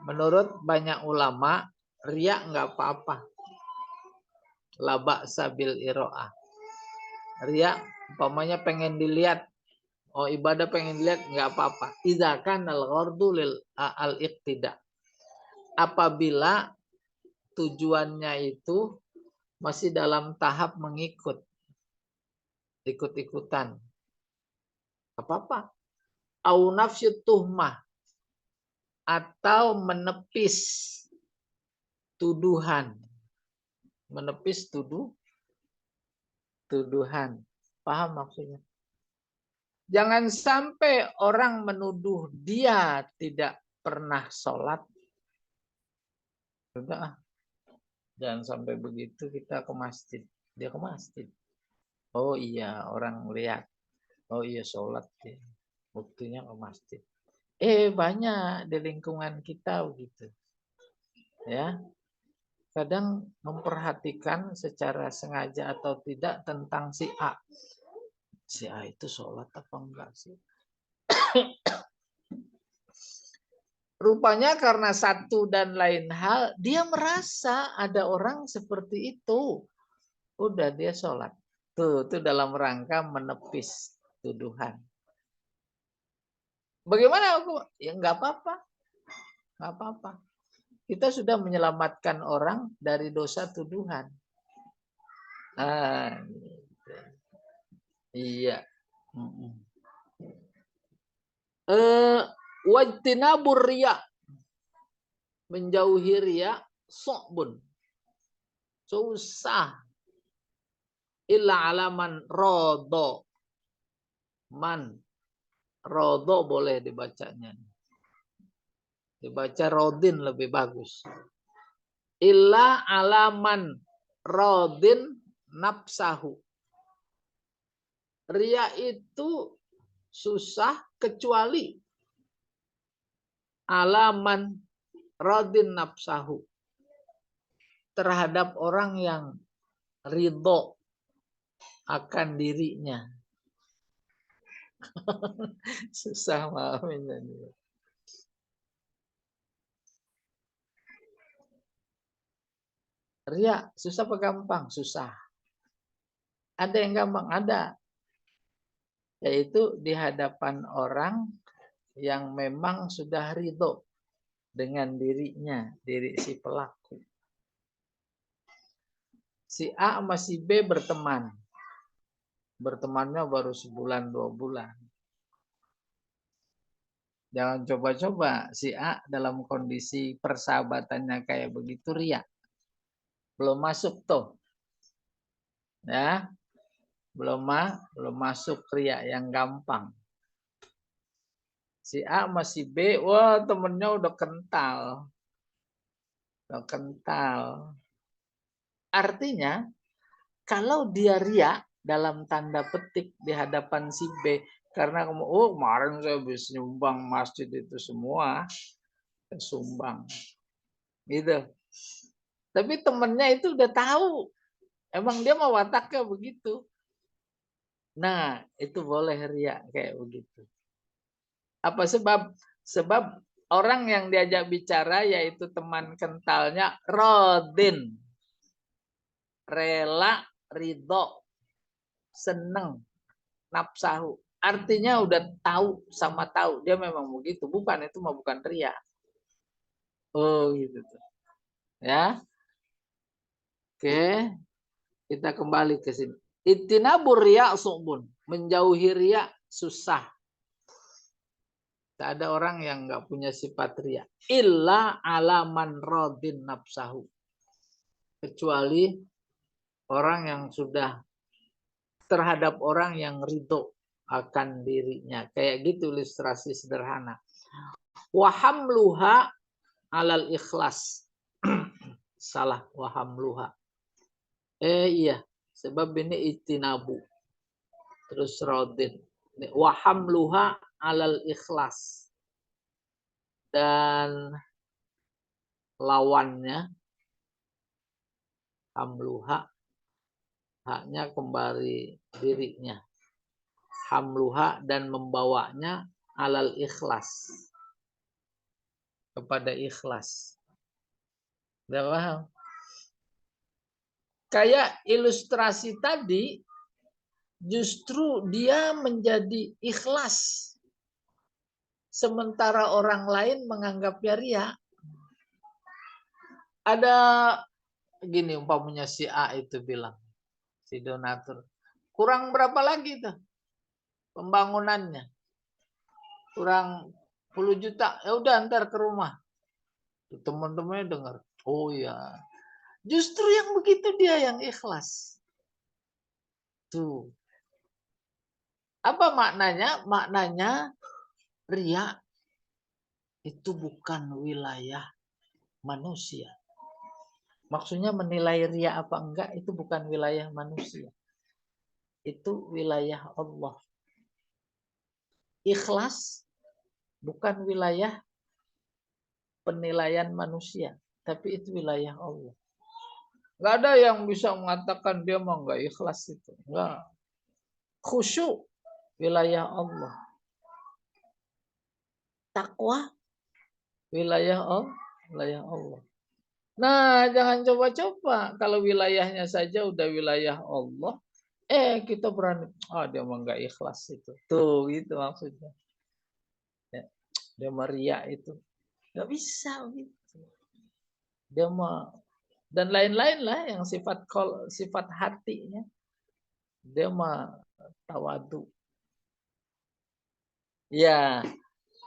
Menurut banyak ulama, riya enggak apa-apa. La ba'sa bil ira'ah. Riya umpamanya pengen dilihat, oh ibadah pengen dilihat enggak apa-apa. Idza kana al-ghardu lil al-iqtida. Apabila tujuannya itu masih dalam tahap mengikut, ikut-ikutan, apa-apa. Au nafsyut tuhmah, atau menepis tuduhan, menepis tuduhan. Paham maksudnya? Jangan sampai orang menuduh dia tidak pernah sholat. Sudah, jangan sampai begitu kita ke masjid. Dia ke masjid. Oh iya, orang lihat. Oh iya, sholat. Buktinya ke masjid. Banyak di lingkungan kita begitu. Ya. Kadang memperhatikan secara sengaja atau tidak tentang si A. Si A itu sholat apa enggak sih? Rupanya karena satu dan lain hal, dia merasa ada orang seperti itu. Udah dia sholat. Itu dalam rangka menepis tuduhan. Bagaimana aku? Ya nggak apa-apa. Nggak apa-apa. Kita sudah menyelamatkan orang dari dosa tuduhan. Ah, iya. Wajtinabur riya, menjauhi riya, sokbun, susah. Illa alaman rodo, man, rodo boleh dibacanya, dibaca rodin lebih bagus. Illa alaman rodin nafsahu. Riya itu susah kecuali alaman rodin nafsahu, terhadap orang yang ridho akan dirinya. Susah maafin. Ria, susah apa gampang? Susah. Ada yang gampang? Ada. Yaitu di hadapan orang yang memang sudah ridho dengan dirinya, diri si pelaku. Si A sama si B berteman. Bertemannya baru sebulan, 2 bulan. Jangan coba-coba si A dalam kondisi persahabatannya kayak begitu ria. Belum masuk tuh. Ya. Belum masuk ria yang gampang. Si A sama si B, wah temennya udah kental. Udah kental. Artinya, kalau dia ria dalam tanda petik di hadapan si B, karena kemarin saya bisa nyumbang masjid itu semua, sumbang. Gitu. Tapi temennya itu udah tahu. Emang dia mau wataknya begitu. Nah, itu boleh ria kayak begitu. Apa sebab? Sebab orang yang diajak bicara yaitu teman kentalnya rodin. Rela, ridho, seneng, nafsahu. Artinya udah tahu sama tahu. Dia memang begitu. Bukan, itu mah bukan ria. Oh gitu tuh. Ya. Oke. Kita kembali ke sini. Ittinabur riya su'bun. Menjauhi riya susah. Tak ada orang yang nggak punya sifat ria. Illa alaman rodin nafsahu. Kecuali orang yang sudah terhadap orang yang ridho akan dirinya. Kayak gitu ilustrasi sederhana. Wahamluha alal ikhlas. Salah, wahamluha. Iya. Sebab ini itinabu. Terus rodin. Wahamluha alal ikhlas. Dan lawannya hamluha, haknya kembali dirinya. Hamluha dan membawanya alal ikhlas, kepada ikhlas. Udah paham? Kayak ilustrasi tadi, justru dia menjadi ikhlas. Sementara orang lain menganggapnya ria. Ada gini umpamanya si A itu bilang, si donatur, kurang berapa lagi tuh pembangunannya? Kurang 10 juta. Ya udah ntar ke rumah. Teman-temannya dengar. Oh ya. Justru yang begitu dia yang ikhlas. Tuh. Apa maknanya? Maknanya ria itu bukan wilayah manusia. Maksudnya menilai ria apa enggak itu bukan wilayah manusia. Itu wilayah Allah. Ikhlas bukan wilayah penilaian manusia, tapi itu wilayah Allah. Nggak ada yang bisa mengatakan dia mah nggak ikhlas itu. Nggak. Khusyuk wilayah Allah. Takwa wilayah Allah. Wilayah Allah. Nah, jangan coba-coba. Kalau wilayahnya saja udah wilayah Allah, kita berani, dia mah nggak ikhlas itu. Tuh, gitu maksudnya. Ya, dia meriak itu. Nggak bisa gitu. Dia mah dan lain-lain lah yang sifat hatinya. Dia mah tawadu. Ya,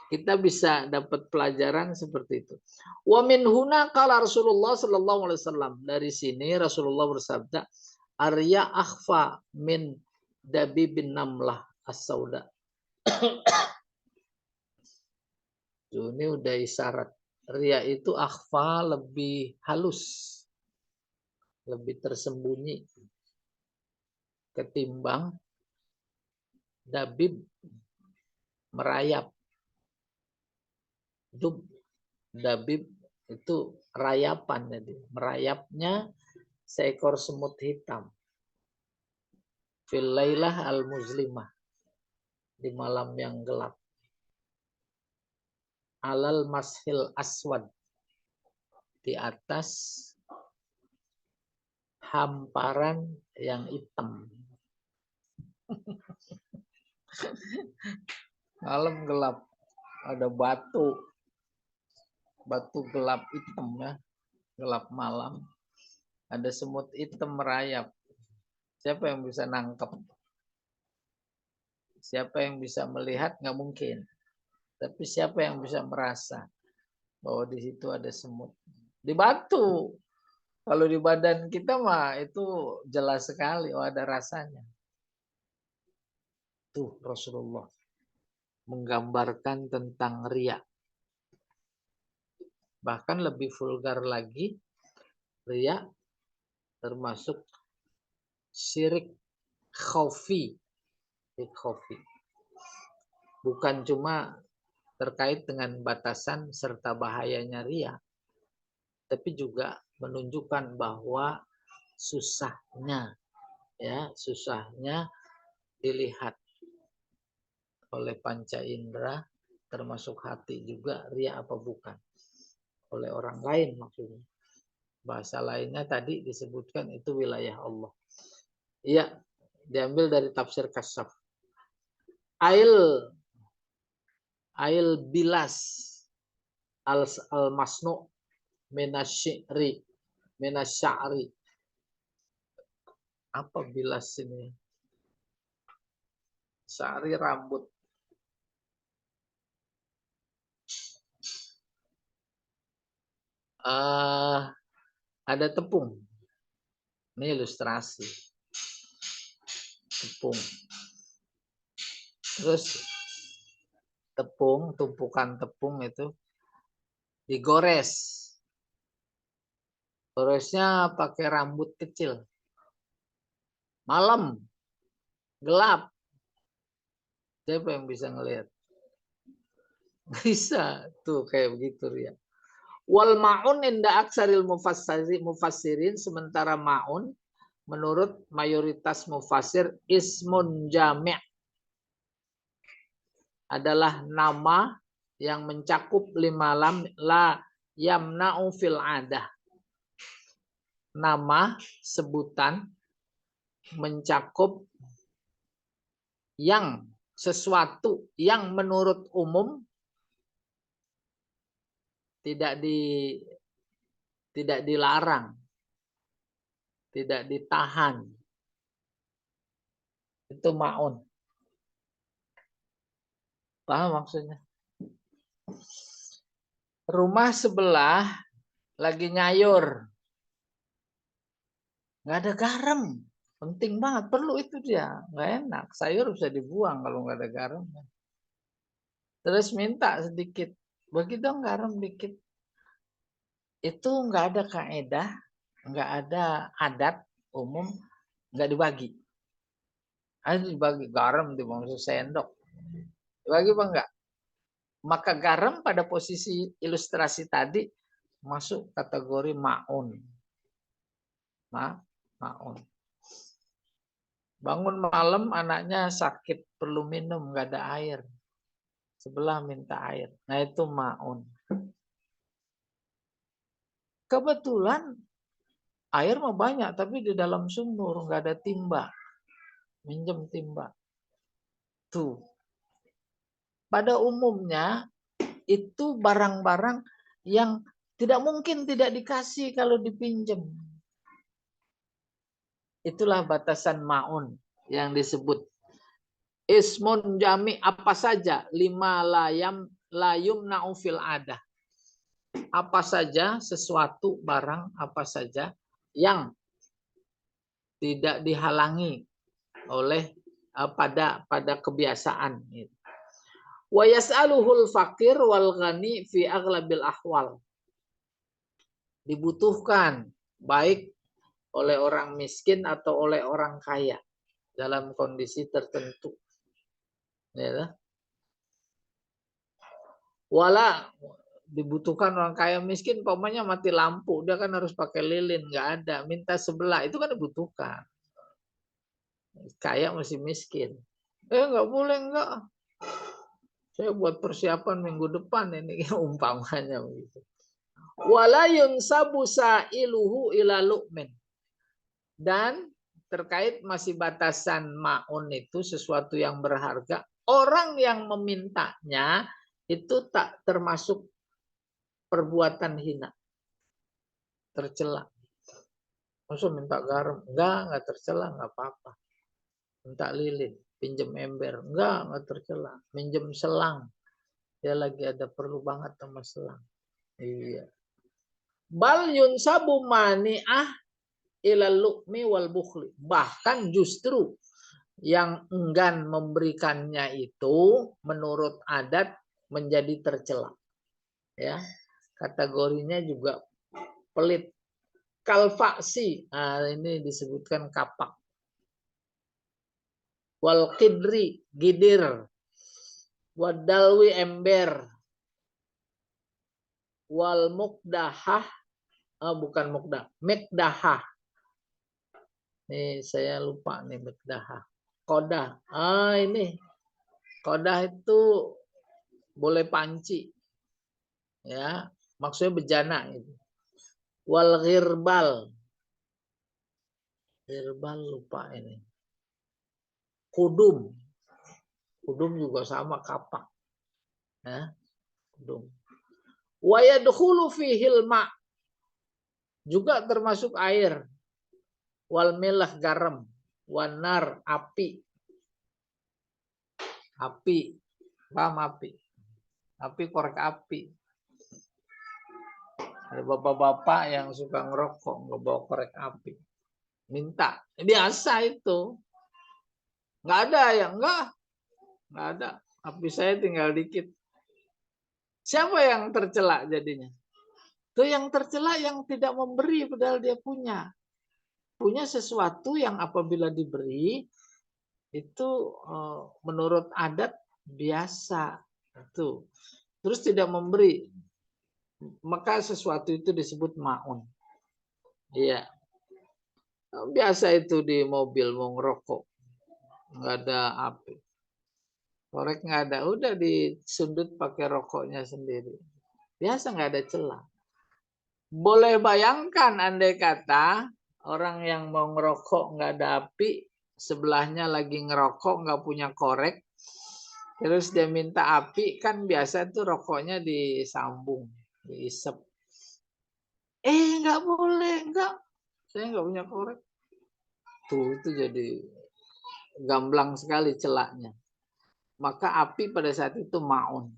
kita bisa dapat pelajaran seperti itu. Wa min huna qala Rasulullah sallallahu alaihi wasallam. Dari sini Rasulullah bersabda, "Arya akhfa min dabibin namlah as-sauda." Ini udah isyarat. Ria itu akhfa, lebih halus, lebih tersembunyi ketimbang dabib, merayap. Dabib itu rayapan, jadi merayapnya seekor semut hitam. Fil lailah al-muzlimah, di malam yang gelap. Alal mashil aswad, di atas hamparan yang hitam. Malam gelap, ada batu gelap hitam ya, gelap malam, ada semut hitam merayap. Siapa yang bisa nangkep? Siapa yang bisa melihat? Nggak mungkin. Tapi siapa yang bisa merasa bahwa di situ ada semut? Di batu. Kalau di badan kita mah itu jelas sekali, ada rasanya. Tuh Rasulullah menggambarkan tentang riya. Bahkan lebih vulgar lagi, riya termasuk syirik khafi. Bukan cuma terkait dengan batasan serta bahayanya riya, tapi juga menunjukkan bahwa susahnya dilihat oleh panca indera, termasuk hati juga, riya apa bukan, oleh orang lain maksudnya. Bahasa lainnya tadi disebutkan itu wilayah Allah. Iya, diambil dari tafsir Kasyaf. Ail bilas al-masnu minasy'ri. Apa bilas ini? Sya'ri rambut. Ada tepung. Ini ilustrasi. Tepung. Terus tumpukan tepung itu digores. Goresnya pakai rambut kecil. Malam, gelap. Siapa yang bisa ngelihat? Bisa. Tuh kayak begitu ya. Wal ma'un inda aksaril mufassirin, sementara ma'un menurut mayoritas mufassir ismun jami' adalah nama yang mencakup 5 lam la yamna'u fil adah. Nama sebutan mencakup yang sesuatu yang menurut umum tidak dilarang, tidak ditahan. Itu ma'un. Paham maksudnya? Rumah sebelah lagi nyayur. Nggak ada garam. Penting banget, perlu itu dia. Nggak enak, sayur bisa dibuang kalau nggak ada garam. Terus minta sedikit, bagi dong garam dikit. Itu nggak ada kaedah, nggak ada adat umum, nggak dibagi. Ada dibagi garam di bangsa sendok. Dibagi apa enggak? Maka garam pada posisi ilustrasi tadi masuk kategori ma'un. Ma'un. Bangun malam anaknya sakit, perlu minum, nggak ada air. Sebelah minta air. Nah itu ma'un. Kebetulan air mah banyak, tapi di dalam sumur nggak ada timba. Minjem timba. Tuh. Pada umumnya itu barang-barang yang tidak mungkin tidak dikasih kalau dipinjam. Itulah batasan ma'un yang disebut. Ismun jami apa saja, 5 layum na'ufil adah. Apa saja sesuatu barang apa saja yang tidak dihalangi oleh pada kebiasaan. Wa yas'aluhul fakir wal ghani fi aghlabil ahwal. Dibutuhkan baik oleh orang miskin atau oleh orang kaya dalam kondisi tertentu. Ya. Wala dibutuhkan orang kaya miskin, pokoknya mati lampu, dia kan harus pakai lilin, nggak ada, minta sebelah, itu kan dibutuhkan. Kaya masih miskin. Nggak boleh, nggak. Saya buat persiapan minggu depan ini, umpamanya begitu. Wala yunsabu sa'iluhu ila lu'min. Dan terkait masih batasan ma'un itu sesuatu yang berharga, orang yang memintanya itu tak termasuk perbuatan hina. Tercela. Maksud minta garam? Enggak tercela, enggak apa-apa. Minta lilin, pinjam ember, enggak tercela. Minjem selang. Dia lagi ada perlu banget sama selang. Iya. Bal yunsabu mani'ah ilal lu'mi wal bukhli. Bahkan justru yang enggan memberikannya itu menurut adat menjadi tercela. Ya. Kategorinya juga pelit. Kalfaksi, nah, ini disebutkan kapak. Wal qidri, gidir. Wadalwi, ember. Wal mukdahah, bukan mukdah, mekdahah. Nih saya lupa nih mekdahah. Kodah, ini kodah itu boleh panci, ya maksudnya bejana itu. Wal ghirbal, ghirbal lupa ini. Kudum, kudum juga sama kapak, ya kudum. Wa yadkhulu fihil ma, juga termasuk air. Wal milah, garam. Wanar, api. Api, paham api? Api, korek api. Ada bapak-bapak yang suka ngerokok, nggak bawa korek api. Minta, biasa itu. Nggak ada ya, nggak ada. Api saya tinggal dikit. Siapa yang tercela jadinya? Itu yang tercela yang tidak memberi padahal dia punya. Punya sesuatu yang apabila diberi itu menurut adat biasa. Itu. Terus tidak memberi, maka sesuatu itu disebut ma'un. Iya. Biasa itu di mobil mau ngerokok, nggak ada api. Korek nggak ada, udah disundut pakai rokoknya sendiri. Biasa, nggak ada celah. Boleh bayangkan andai kata orang yang mau ngerokok nggak ada api, sebelahnya lagi ngerokok nggak punya korek, terus dia minta api, kan biasa tuh rokoknya disambung, diisep. Nggak boleh, nggak. Saya nggak punya korek. Tuh, itu jadi gamblang sekali celaknya. Maka api pada saat itu ma'un.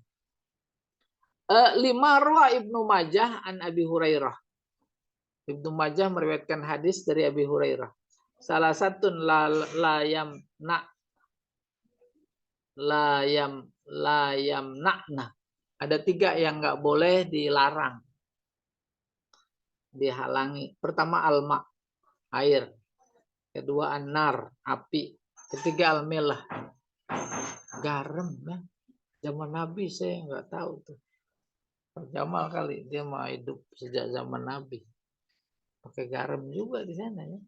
5 ruwa Ibnu Majah an Abi Hurairah. Ibnu Majah meriwayatkan hadis dari Abi Hurairah. Salah satu layam nakna. Ada 3 yang nggak boleh dilarang, dihalangi. Pertama alma, air. Kedua anar, api. Ketiga almilah, garam. Ya. Zaman Nabi saya nggak tahu tuh. Pak Jamal kali dia mau hidup sejak zaman Nabi. Pakai garam juga di sana ya.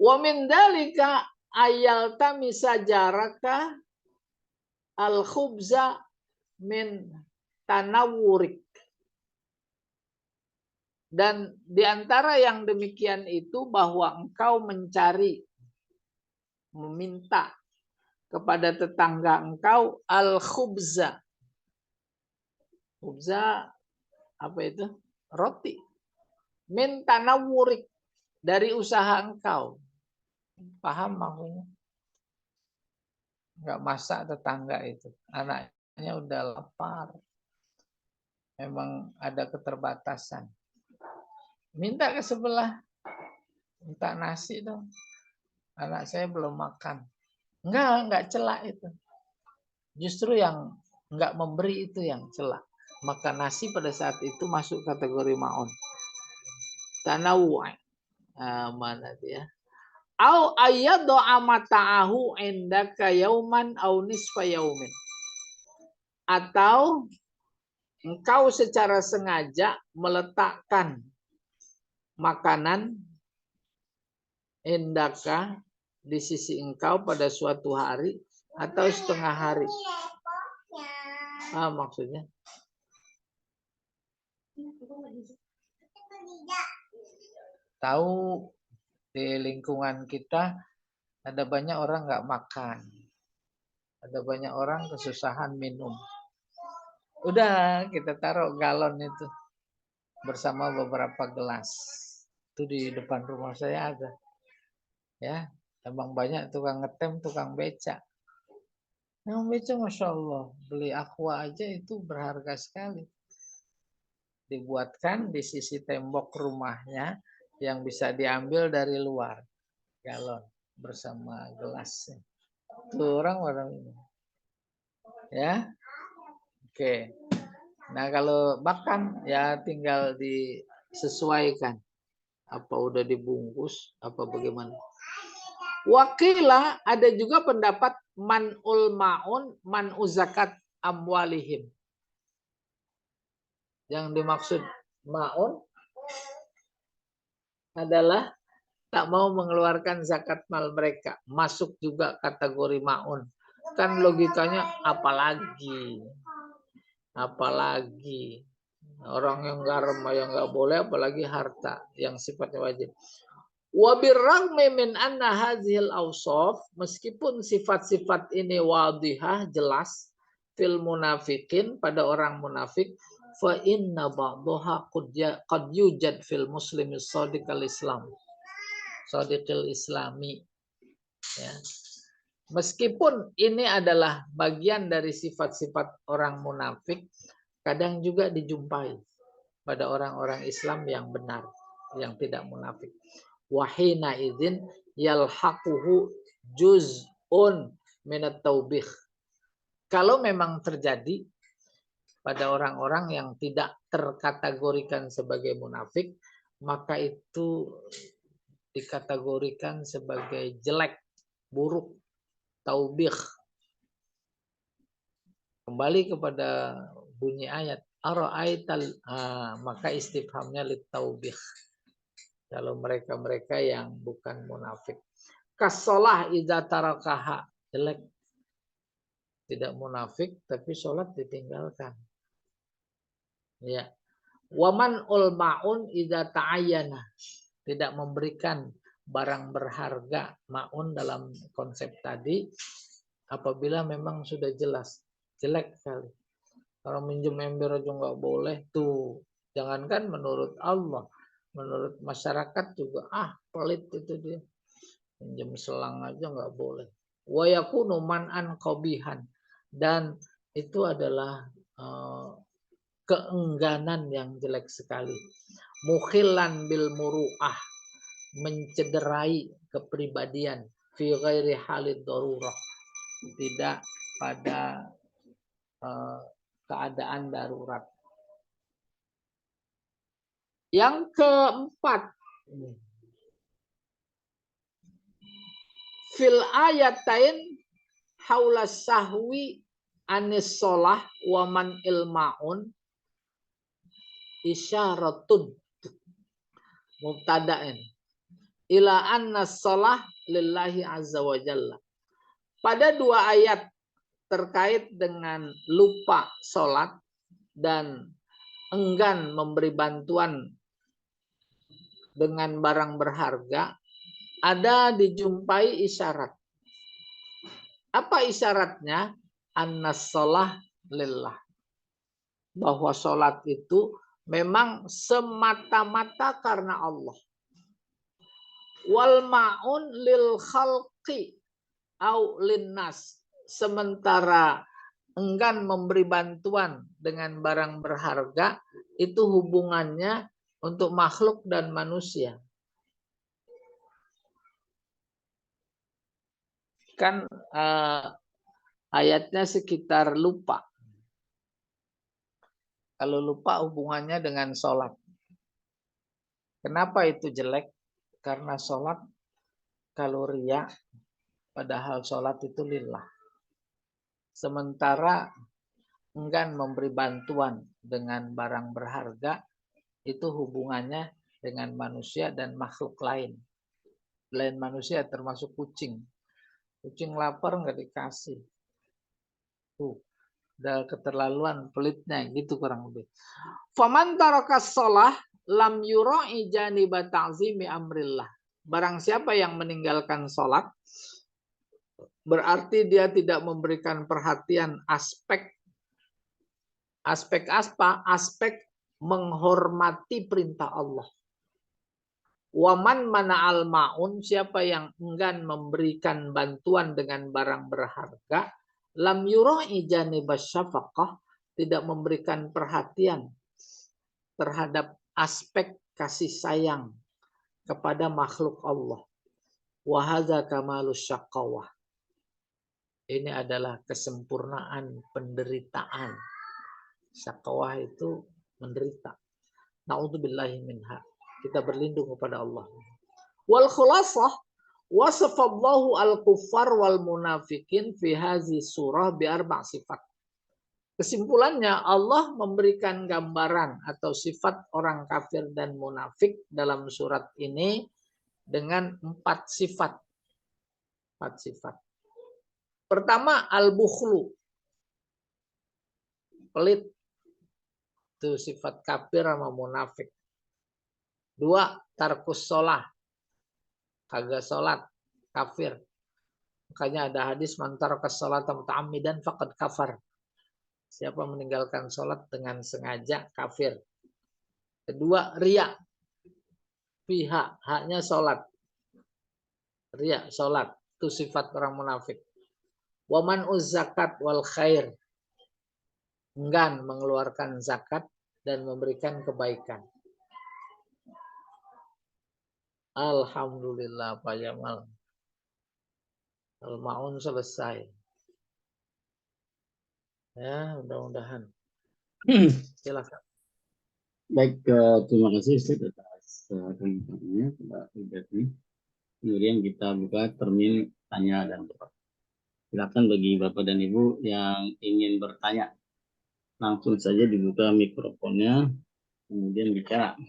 Wa min dalika ayal tamisa jaraka al khubza min tanawurik. Dan di antara yang demikian itu bahwa engkau mencari, meminta kepada tetangga engkau al khubza. Khubza apa itu? Roti. Min tanawurik, dari usaha engkau. Paham maksudnya? Enggak masak tetangga itu. Anaknya udah lapar. Memang ada keterbatasan. Minta ke sebelah. Minta nasi dong. Anak saya belum makan. Enggak celak itu. Justru yang enggak memberi itu yang celak. Maka nasi pada saat itu masuk kategori ma'un. Tanawu. Mana dia? Au ayyadu amata'ahu indaka yauman au nisfa yaumin. Atau engkau secara sengaja meletakkan makanan indaka di sisi engkau pada suatu hari atau setengah hari. Maksudnya? Tahu di lingkungan kita ada banyak orang nggak makan. Ada banyak orang kesusahan minum. Udah kita taruh galon itu bersama beberapa gelas. Itu di depan rumah saya ada. Ya, emang banyak tukang ngetem, tukang beca. Yang beca Masya Allah, beli aqua aja itu berharga sekali. Dibuatkan di sisi tembok rumahnya yang bisa diambil dari luar. Galon bersama gelasnya. Itu orang ini. Ya. Oke. Nah, kalau makan ya tinggal disesuaikan. Apa udah dibungkus, apa bagaimana. Wakila ada juga pendapat man'ul ma'un, man'u zakat amwalihim. Yang dimaksud ma'un adalah tak mau mengeluarkan zakat mal mereka. Masuk juga kategori ma'un. Kan logikanya apalagi. Apalagi. Orang yang garam yang nggak boleh, apalagi harta yang sifatnya wajib. Wa birragmi min anna hadhil awsaf, meskipun sifat-sifat ini wadihah jelas fil munafikin pada orang munafik, fa inna ba'daha qad yujad fil muslimi shadiqil islam. Shadiqil islami. Ya. Meskipun ini adalah bagian dari sifat-sifat orang munafik, kadang juga dijumpai pada orang-orang Islam yang benar, yang tidak munafik. Wahina idzin yalhaquhu juz'un minat taubih. Kalau memang terjadi pada orang-orang yang tidak terkategorikan sebagai munafik, maka itu dikategorikan sebagai jelek, buruk, taubih. Kembali kepada bunyi ayat. Ara'aital, maka istifhamnya litaubih. Kalau mereka-mereka yang bukan munafik. Kasolah idza tarakaha, jelek. Tidak munafik tapi sholat ditinggalkan. Ya. Waman ul ma'un idza ta'ayyana, tidak memberikan barang berharga ma'un dalam konsep tadi apabila memang sudah jelas jelek sekali. Kalau minjem ember aja nggak boleh tuh. Jangankan menurut Allah, menurut masyarakat juga pelit itu dia. Pinjam selang aja nggak boleh. Wa yakunu man'an qabihan, dan itu adalah keengganan yang jelek sekali. Mukhillan bil muru'ah, mencederai kepribadian fi ghairi halid darurah, tidak pada keadaan darurat. Yang keempat, fil ayatain haula sahwi anis sholah wa man ilmaun isyaratun mubtada'in ila anna sholah lillahi azza wa jalla. Pada dua ayat terkait dengan lupa sholat dan enggan memberi bantuan dengan barang berharga, ada dijumpai isyarat. Apa isyaratnya? Annas sholah lillah. Bahwa sholat itu memang semata-mata karena Allah. Wal ma'un lil khalqi au linnas. Sementara enggan memberi bantuan dengan barang berharga, itu hubungannya untuk makhluk dan manusia. Kan ayatnya sekitar lupa. Kalau lupa hubungannya dengan sholat. Kenapa itu jelek? Karena sholat kalau riya, padahal sholat itu lillah. Sementara enggan memberi bantuan dengan barang berharga, itu hubungannya dengan manusia dan makhluk lain. Selain manusia termasuk kucing. Kucing lapar nggak dikasih. Tuh, udah keterlaluan pelitnya gitu kurang lebih. Faman tarakas shalah lam yura'i janiba ta'zimi amrillah. Barang siapa yang meninggalkan sholat, berarti dia tidak memberikan perhatian aspek apa? Aspek menghormati perintah Allah. Waman mana al maun, siapa yang enggan memberikan bantuan dengan barang berharga, lam yura'i janibas syafaqah, tidak memberikan perhatian terhadap aspek kasih sayang kepada makhluk Allah. Wa hadza kamalus syaqawah. Ini adalah kesempurnaan penderitaan. Syaqawah itu menderita. Na'udzubillahi minha. Kita berlindung kepada Allah. Wal khulasah wasafallahu al-kuffar wal munafikin fi hazi surah bi arba' sifat. Kesimpulannya, Allah memberikan gambaran atau sifat orang kafir dan munafik dalam surat ini dengan 4 sifat. 4 sifat. Pertama, al-bukhlu. Pelit. Itu sifat kafir sama munafik. 2, tarkus sholah. Kagak sholat. Kafir. Makanya ada hadis, man tarakas sholata muta'ammidan faqad kafar. Siapa meninggalkan sholat dengan sengaja, kafir. Kedua, riya. Pihak, haknya sholat. Riya, sholat. Itu sifat orang munafik. Waman uz zakat wal khair. Enggan mengeluarkan zakat dan memberikan kebaikan. Alhamdulillah Pak Jamal. Al-Ma'un selesai. Ya, mudah-mudahan. Silakan. Baik, terima kasih Ustaz atas komentarnya Pak Hidayat. Kemudian kita buka termin tanya dan jawab. Silakan bagi Bapak dan Ibu yang ingin bertanya. Langsung saja dibuka mikrofonnya, kemudian bicara.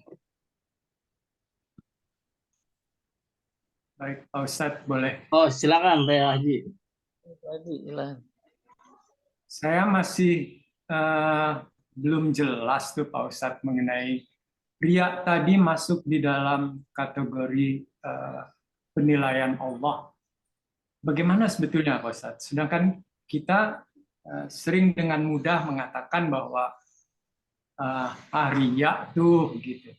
Baik, Pak Ustadz, boleh. Oh, silakan Pak Haji. Saya masih belum jelas tuh Pak Ustadz mengenai riya tadi masuk di dalam kategori penilaian Allah. Bagaimana sebetulnya Pak Ustadz? Sedangkan kita sering dengan mudah mengatakan bahwa riya tuh begitu.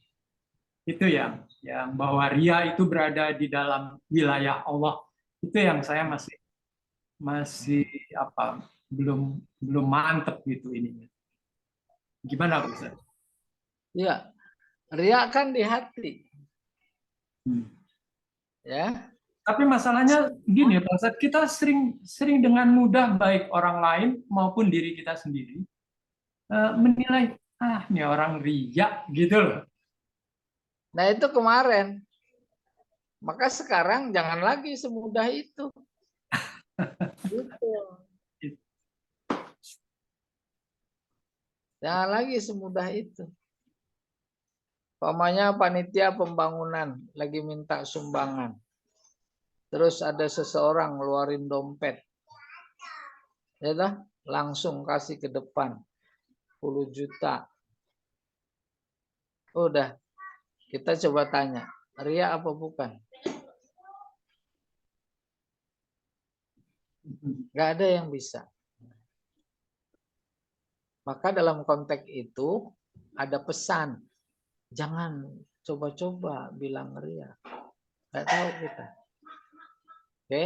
Itu yang bahwa riya itu berada di dalam wilayah Allah. Itu yang saya masih belum mantep gitu ininya. Gimana Pak Ustaz? Ya, riya kan di hati. Ya. Tapi masalahnya gini Pak Ustaz, kita sering dengan mudah baik orang lain maupun diri kita sendiri menilai ini orang riya gitu loh. Nah itu kemarin. Maka sekarang jangan lagi semudah itu. Gitu. Jangan lagi semudah itu. Umpamanya panitia pembangunan lagi minta sumbangan. Terus ada seseorang ngeluarin dompet. Ya dah, langsung kasih ke depan 10 juta. Udah, kita coba tanya, ria apa bukan? Nggak ada yang bisa. Maka dalam konteks itu ada pesan, jangan coba-coba bilang ria. Nggak tahu kita. Oke?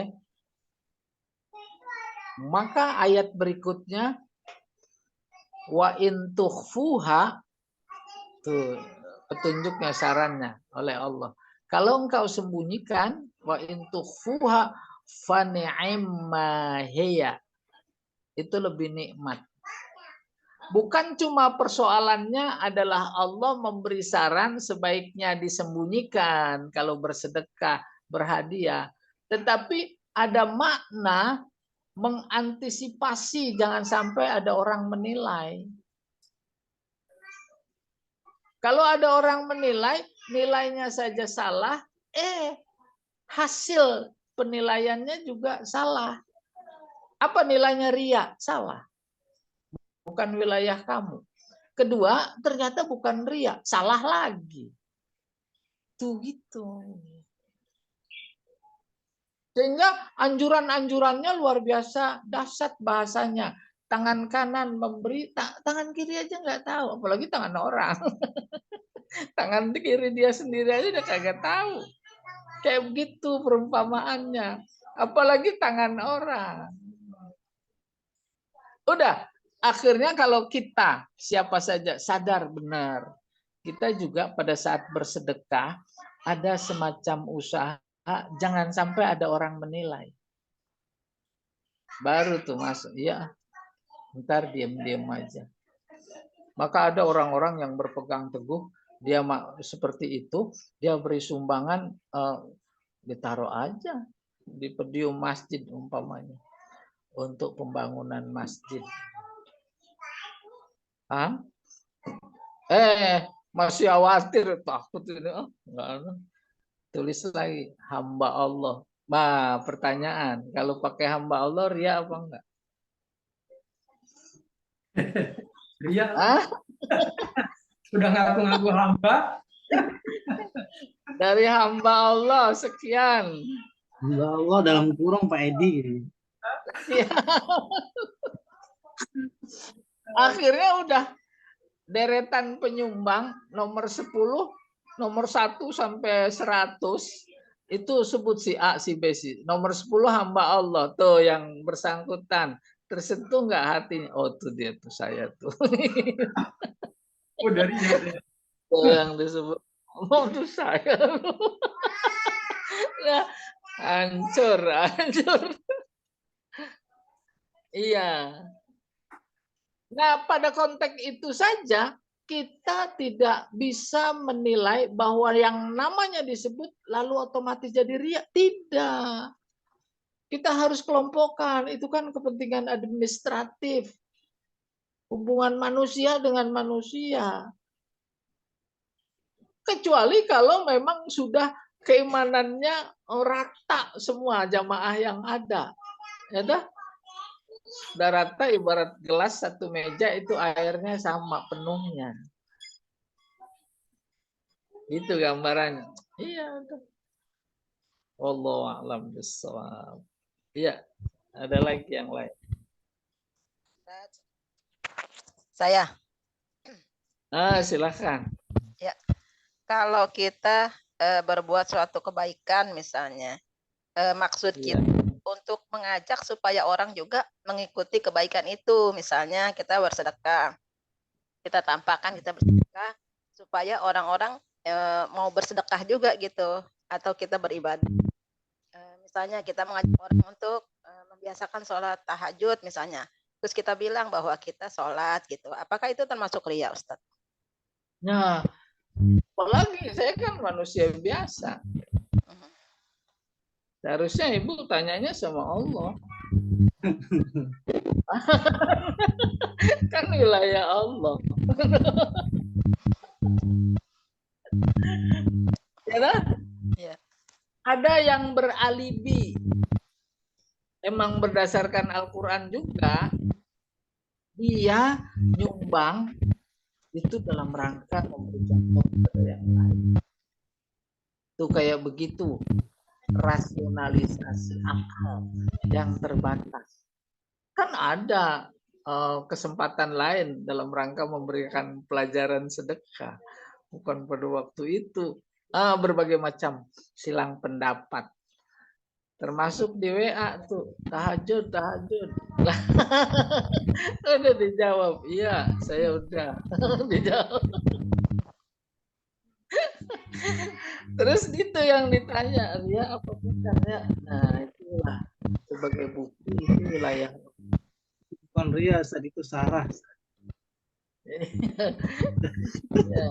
Maka ayat berikutnya, wa in tukhfuha, tuh petunjuknya, sarannya oleh Allah. Kalau engkau sembunyikan, wa in tukhfuha fa ni'ma hiya, itu lebih nikmat. Bukan cuma persoalannya adalah Allah memberi saran sebaiknya disembunyikan kalau bersedekah, berhadiah, tetapi ada makna mengantisipasi jangan sampai ada orang menilai. Kalau ada orang menilai, nilainya saja salah, hasil penilaiannya juga salah. Apa nilainya ria? Salah. Bukan wilayah kamu. Kedua, ternyata bukan ria, salah lagi. Tuh gitu. Sehingga anjuran-anjurannya luar biasa dahsyat bahasanya. Tangan kanan memberi, tangan kiri aja nggak tahu, apalagi tangan orang. Tangan kiri dia sendiri aja udah kagak tahu. Kayak begitu perumpamaannya. Apalagi tangan orang. Udah, akhirnya kalau kita siapa saja sadar benar, kita juga pada saat bersedekah ada semacam usaha, jangan sampai ada orang menilai. Baru tuh masuk, ya, ntar diam-diam aja. Maka ada orang-orang yang berpegang teguh, dia seperti itu, dia beri sumbangan, ditaruh aja di podium masjid umpamanya untuk pembangunan masjid. Hah? Masih khawatir, takut ini. Enggak ada. Tulis lagi, hamba Allah. Nah, pertanyaan, kalau pakai hamba Allah, ria apa enggak? Ria. Hah? Sudah ngaku-ngaku hamba. Dari hamba Allah, sekian. Hamba Allah dalam kurung Pak Edi. Ya. Akhirnya udah deretan penyumbang nomor 10, nomor 1 sampai 100 itu sebut si A, si B, si. Nomor 10 hamba Allah tuh yang bersangkutan. Tersentuh nggak hatinya? Oh tuh dia tuh, saya tuh. Oh dari ya. Tuh yang disebut. Oh tuh saya. Nah, hancur. Iya. Nah, pada konteks itu saja kita tidak bisa menilai bahwa yang namanya disebut lalu otomatis jadi ria. Tidak. Kita harus kelompokkan. Itu kan kepentingan administratif. Hubungan manusia dengan manusia. Kecuali kalau memang sudah keimanannya rata semua jamaah yang ada. Ya dah? Sudah rata, ibarat gelas satu meja itu airnya sama penuhnya. Itu gambarannya. Iya. Wallahu a'lam bishawab. Iya, ada lagi yang lain. Saya. Silakan. Ya. Kalau kita berbuat suatu kebaikan misalnya, maksud kita untuk mengajak supaya orang juga mengikuti kebaikan itu. Misalnya kita bersedekah, kita tampakkan kita bersedekah supaya orang-orang mau bersedekah juga gitu, atau kita beribadah. Misalnya kita mengajak orang untuk membiasakan sholat tahajud misalnya, terus kita bilang bahwa kita sholat gitu. Apakah itu termasuk ria, Ustaz? Nah, apalagi saya kan manusia biasa. Seharusnya Ibu tanyanya sama Allah. Kan wilayah Allah. Ya kan? Iya. Ada yang beralibi. Emang berdasarkan Al-Quran juga, dia nyumbang itu dalam rangka memberi contoh kepada yang lain. Itu kayak begitu, rasionalisasi akal yang terbatas. Kan ada kesempatan lain dalam rangka memberikan pelajaran sedekah. Bukan pada waktu itu. Berbagai macam silang pendapat. Termasuk di WA tuh, tahajud. Lah, udah dijawab, iya saya udah dijawab. Terus itu yang ditanya, ya apa bukan ya? Nah itulah sebagai bukti itu wilayah. Bukan ria, saat itu Sarah. Ya,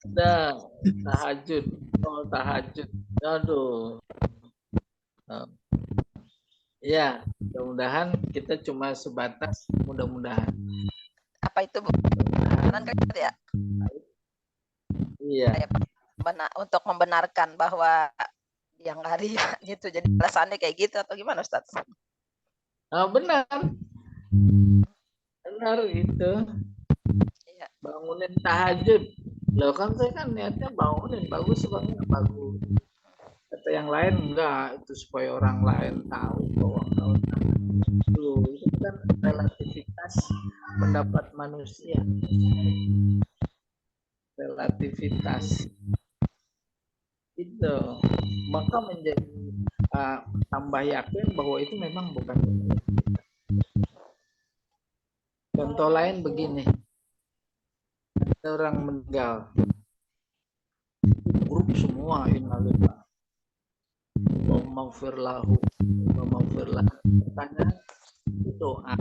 udah tahajud, tahajud, aduh. Ya, mudah-mudahan kita cuma sebatas mudah-mudahan. Apa itu, Bu? Benar ya? Iya. Kayak untuk membenarkan bahwa yang hari gitu. Jadi alasannya kayak gitu atau gimana, Ustaz? Benar. Benar itu. Iya. Bangunin tahajud. Loh kan saya kan niatnya bangunin, bagus banget, bagus. Kata yang lain enggak, itu supaya orang lain tahu bahwa itu kan relativitas pendapat manusia. Relativitas itu maka menjadi tambah yakin bahwa itu memang bukan. Contoh lain begini, ada orang meninggal, grup semua innalillah wa maghfir lahu wa maghfir lahu. Pertanyaan doa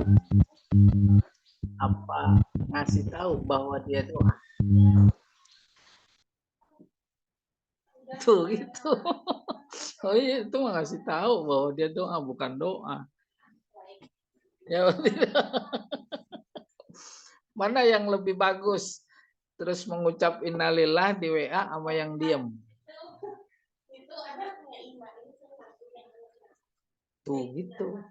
apa, ngasih tahu bahwa dia doa tuh gitu. Oh iya, itu ngasih tahu bahwa dia doa, bukan doa. Ya, mana yang lebih bagus? Terus mengucap innalillah di WA sama yang diem? Tuh gitu.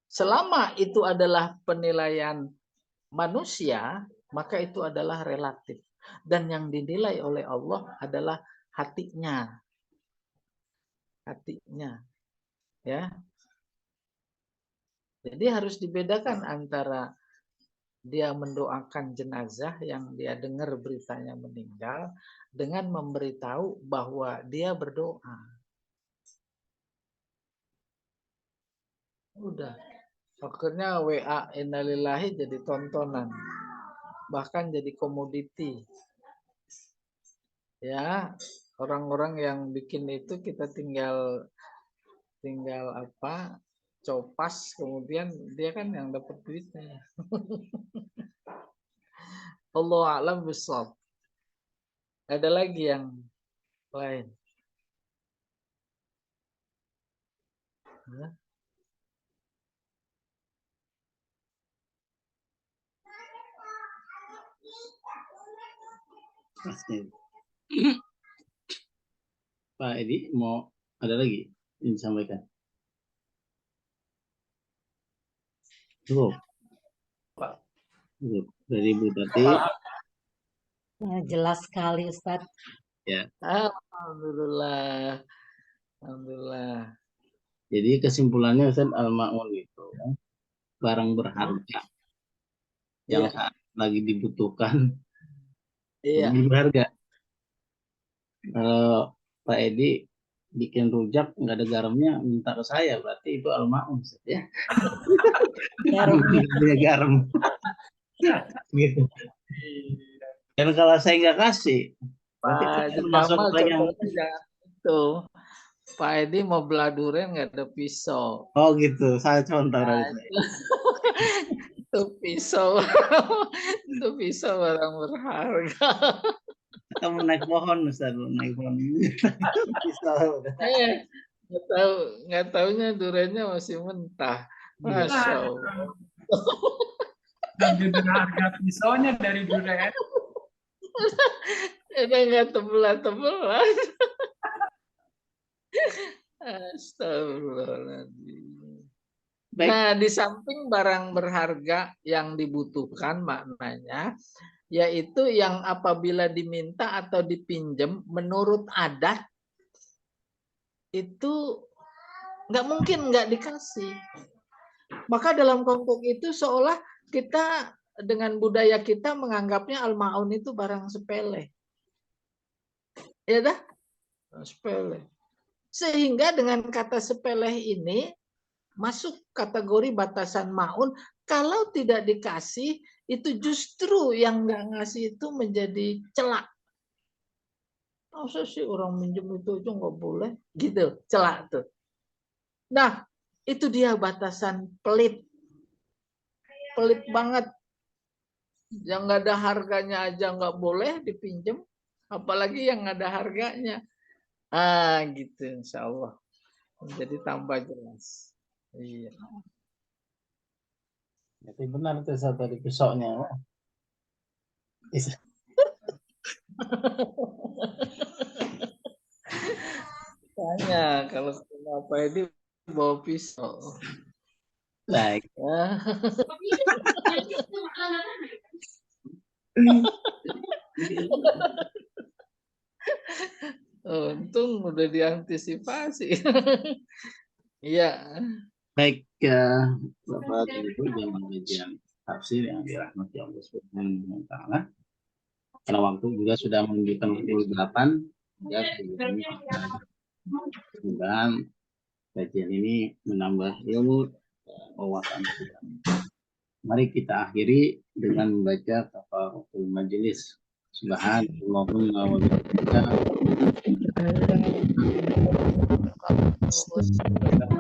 Selama itu adalah penilaian manusia, maka itu adalah relatif. Dan yang dinilai oleh Allah adalah hatinya. Hatinya. Ya. Jadi harus dibedakan antara dia mendoakan jenazah yang dia dengar beritanya meninggal dengan memberitahu bahwa dia berdoa. Udah. Akhirnya WA innalillahi jadi tontonan. Bahkan jadi komoditi. Ya, orang-orang yang bikin itu kita tinggal apa? Copas, kemudian dia kan yang dapat duitnya. Allah a'lam bishawab. Ada lagi yang lain? Pak Edi, mau ada lagi yang disampaikan? Cukup. Dari Bu Tati. Jelas sekali, Ustaz. Ya. Alhamdulillah. Alhamdulillah. Jadi kesimpulannya Ustaz, al-ma'un itu barang berharga yang saat lagi dibutuhkan. Iya. Lebih berharga. Kalau Pak Edi bikin rujak nggak ada garamnya, minta ke saya, berarti itu al-ma'un ya. Punya garam. Gitu. Dan kalau saya nggak kasih, berarti termasuk yang itu. Pak Edi mau belah durian nggak ada pisau. Oh gitu, saya contoh. Itu pisau, itu pisau barang berharga. Kita mau naik pohon, Ustaz, naik pohon. Nggak taunya duriannya masih mentah. Masya Allah. Ambil harga pisaunya dari durian. Udah nggak tebelan-tebelan. Astagfirullahaladzim. Baik. Nah, di samping barang berharga yang dibutuhkan maknanya, yaitu yang apabila diminta atau dipinjam menurut adat, itu nggak mungkin nggak dikasih. Maka dalam konteks itu seolah kita dengan budaya kita menganggapnya al-ma'un itu barang sepele. Ya dah? Sepele. Sehingga dengan kata sepele ini masuk kategori batasan ma'un. Kalau tidak dikasih, itu justru yang nggak ngasih itu menjadi celak. Masa sih orang minjem itu aja nggak boleh? Gitu, celak tuh. Nah, itu dia batasan pelit. Pelit banget. Yang nggak ada harganya aja nggak boleh dipinjem. Apalagi yang nggak ada harganya. Gitu insya Allah. Jadi tambah jelas. Iya. Jadi benar itu saya tadi pisaunya. Pak. Tanya kalau kenapa ini bawa pisau. Baik. Untung udah diantisipasi. Iya. Baik, Bapak dan Ibu yang kajian tafsir yang dirahmati Allah Subhanahu wa taala. Karena waktu juga sudah menunjukkan pukul 8, ya, mudah-mudahan kajian ini menambah ilmu wawasan kita. Mari kita akhiri dengan membaca kafaratul majelis. Subhanallahumma wa bihamdika.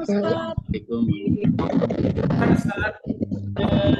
Assalamualaikum warahmatullahi wabarakatuh.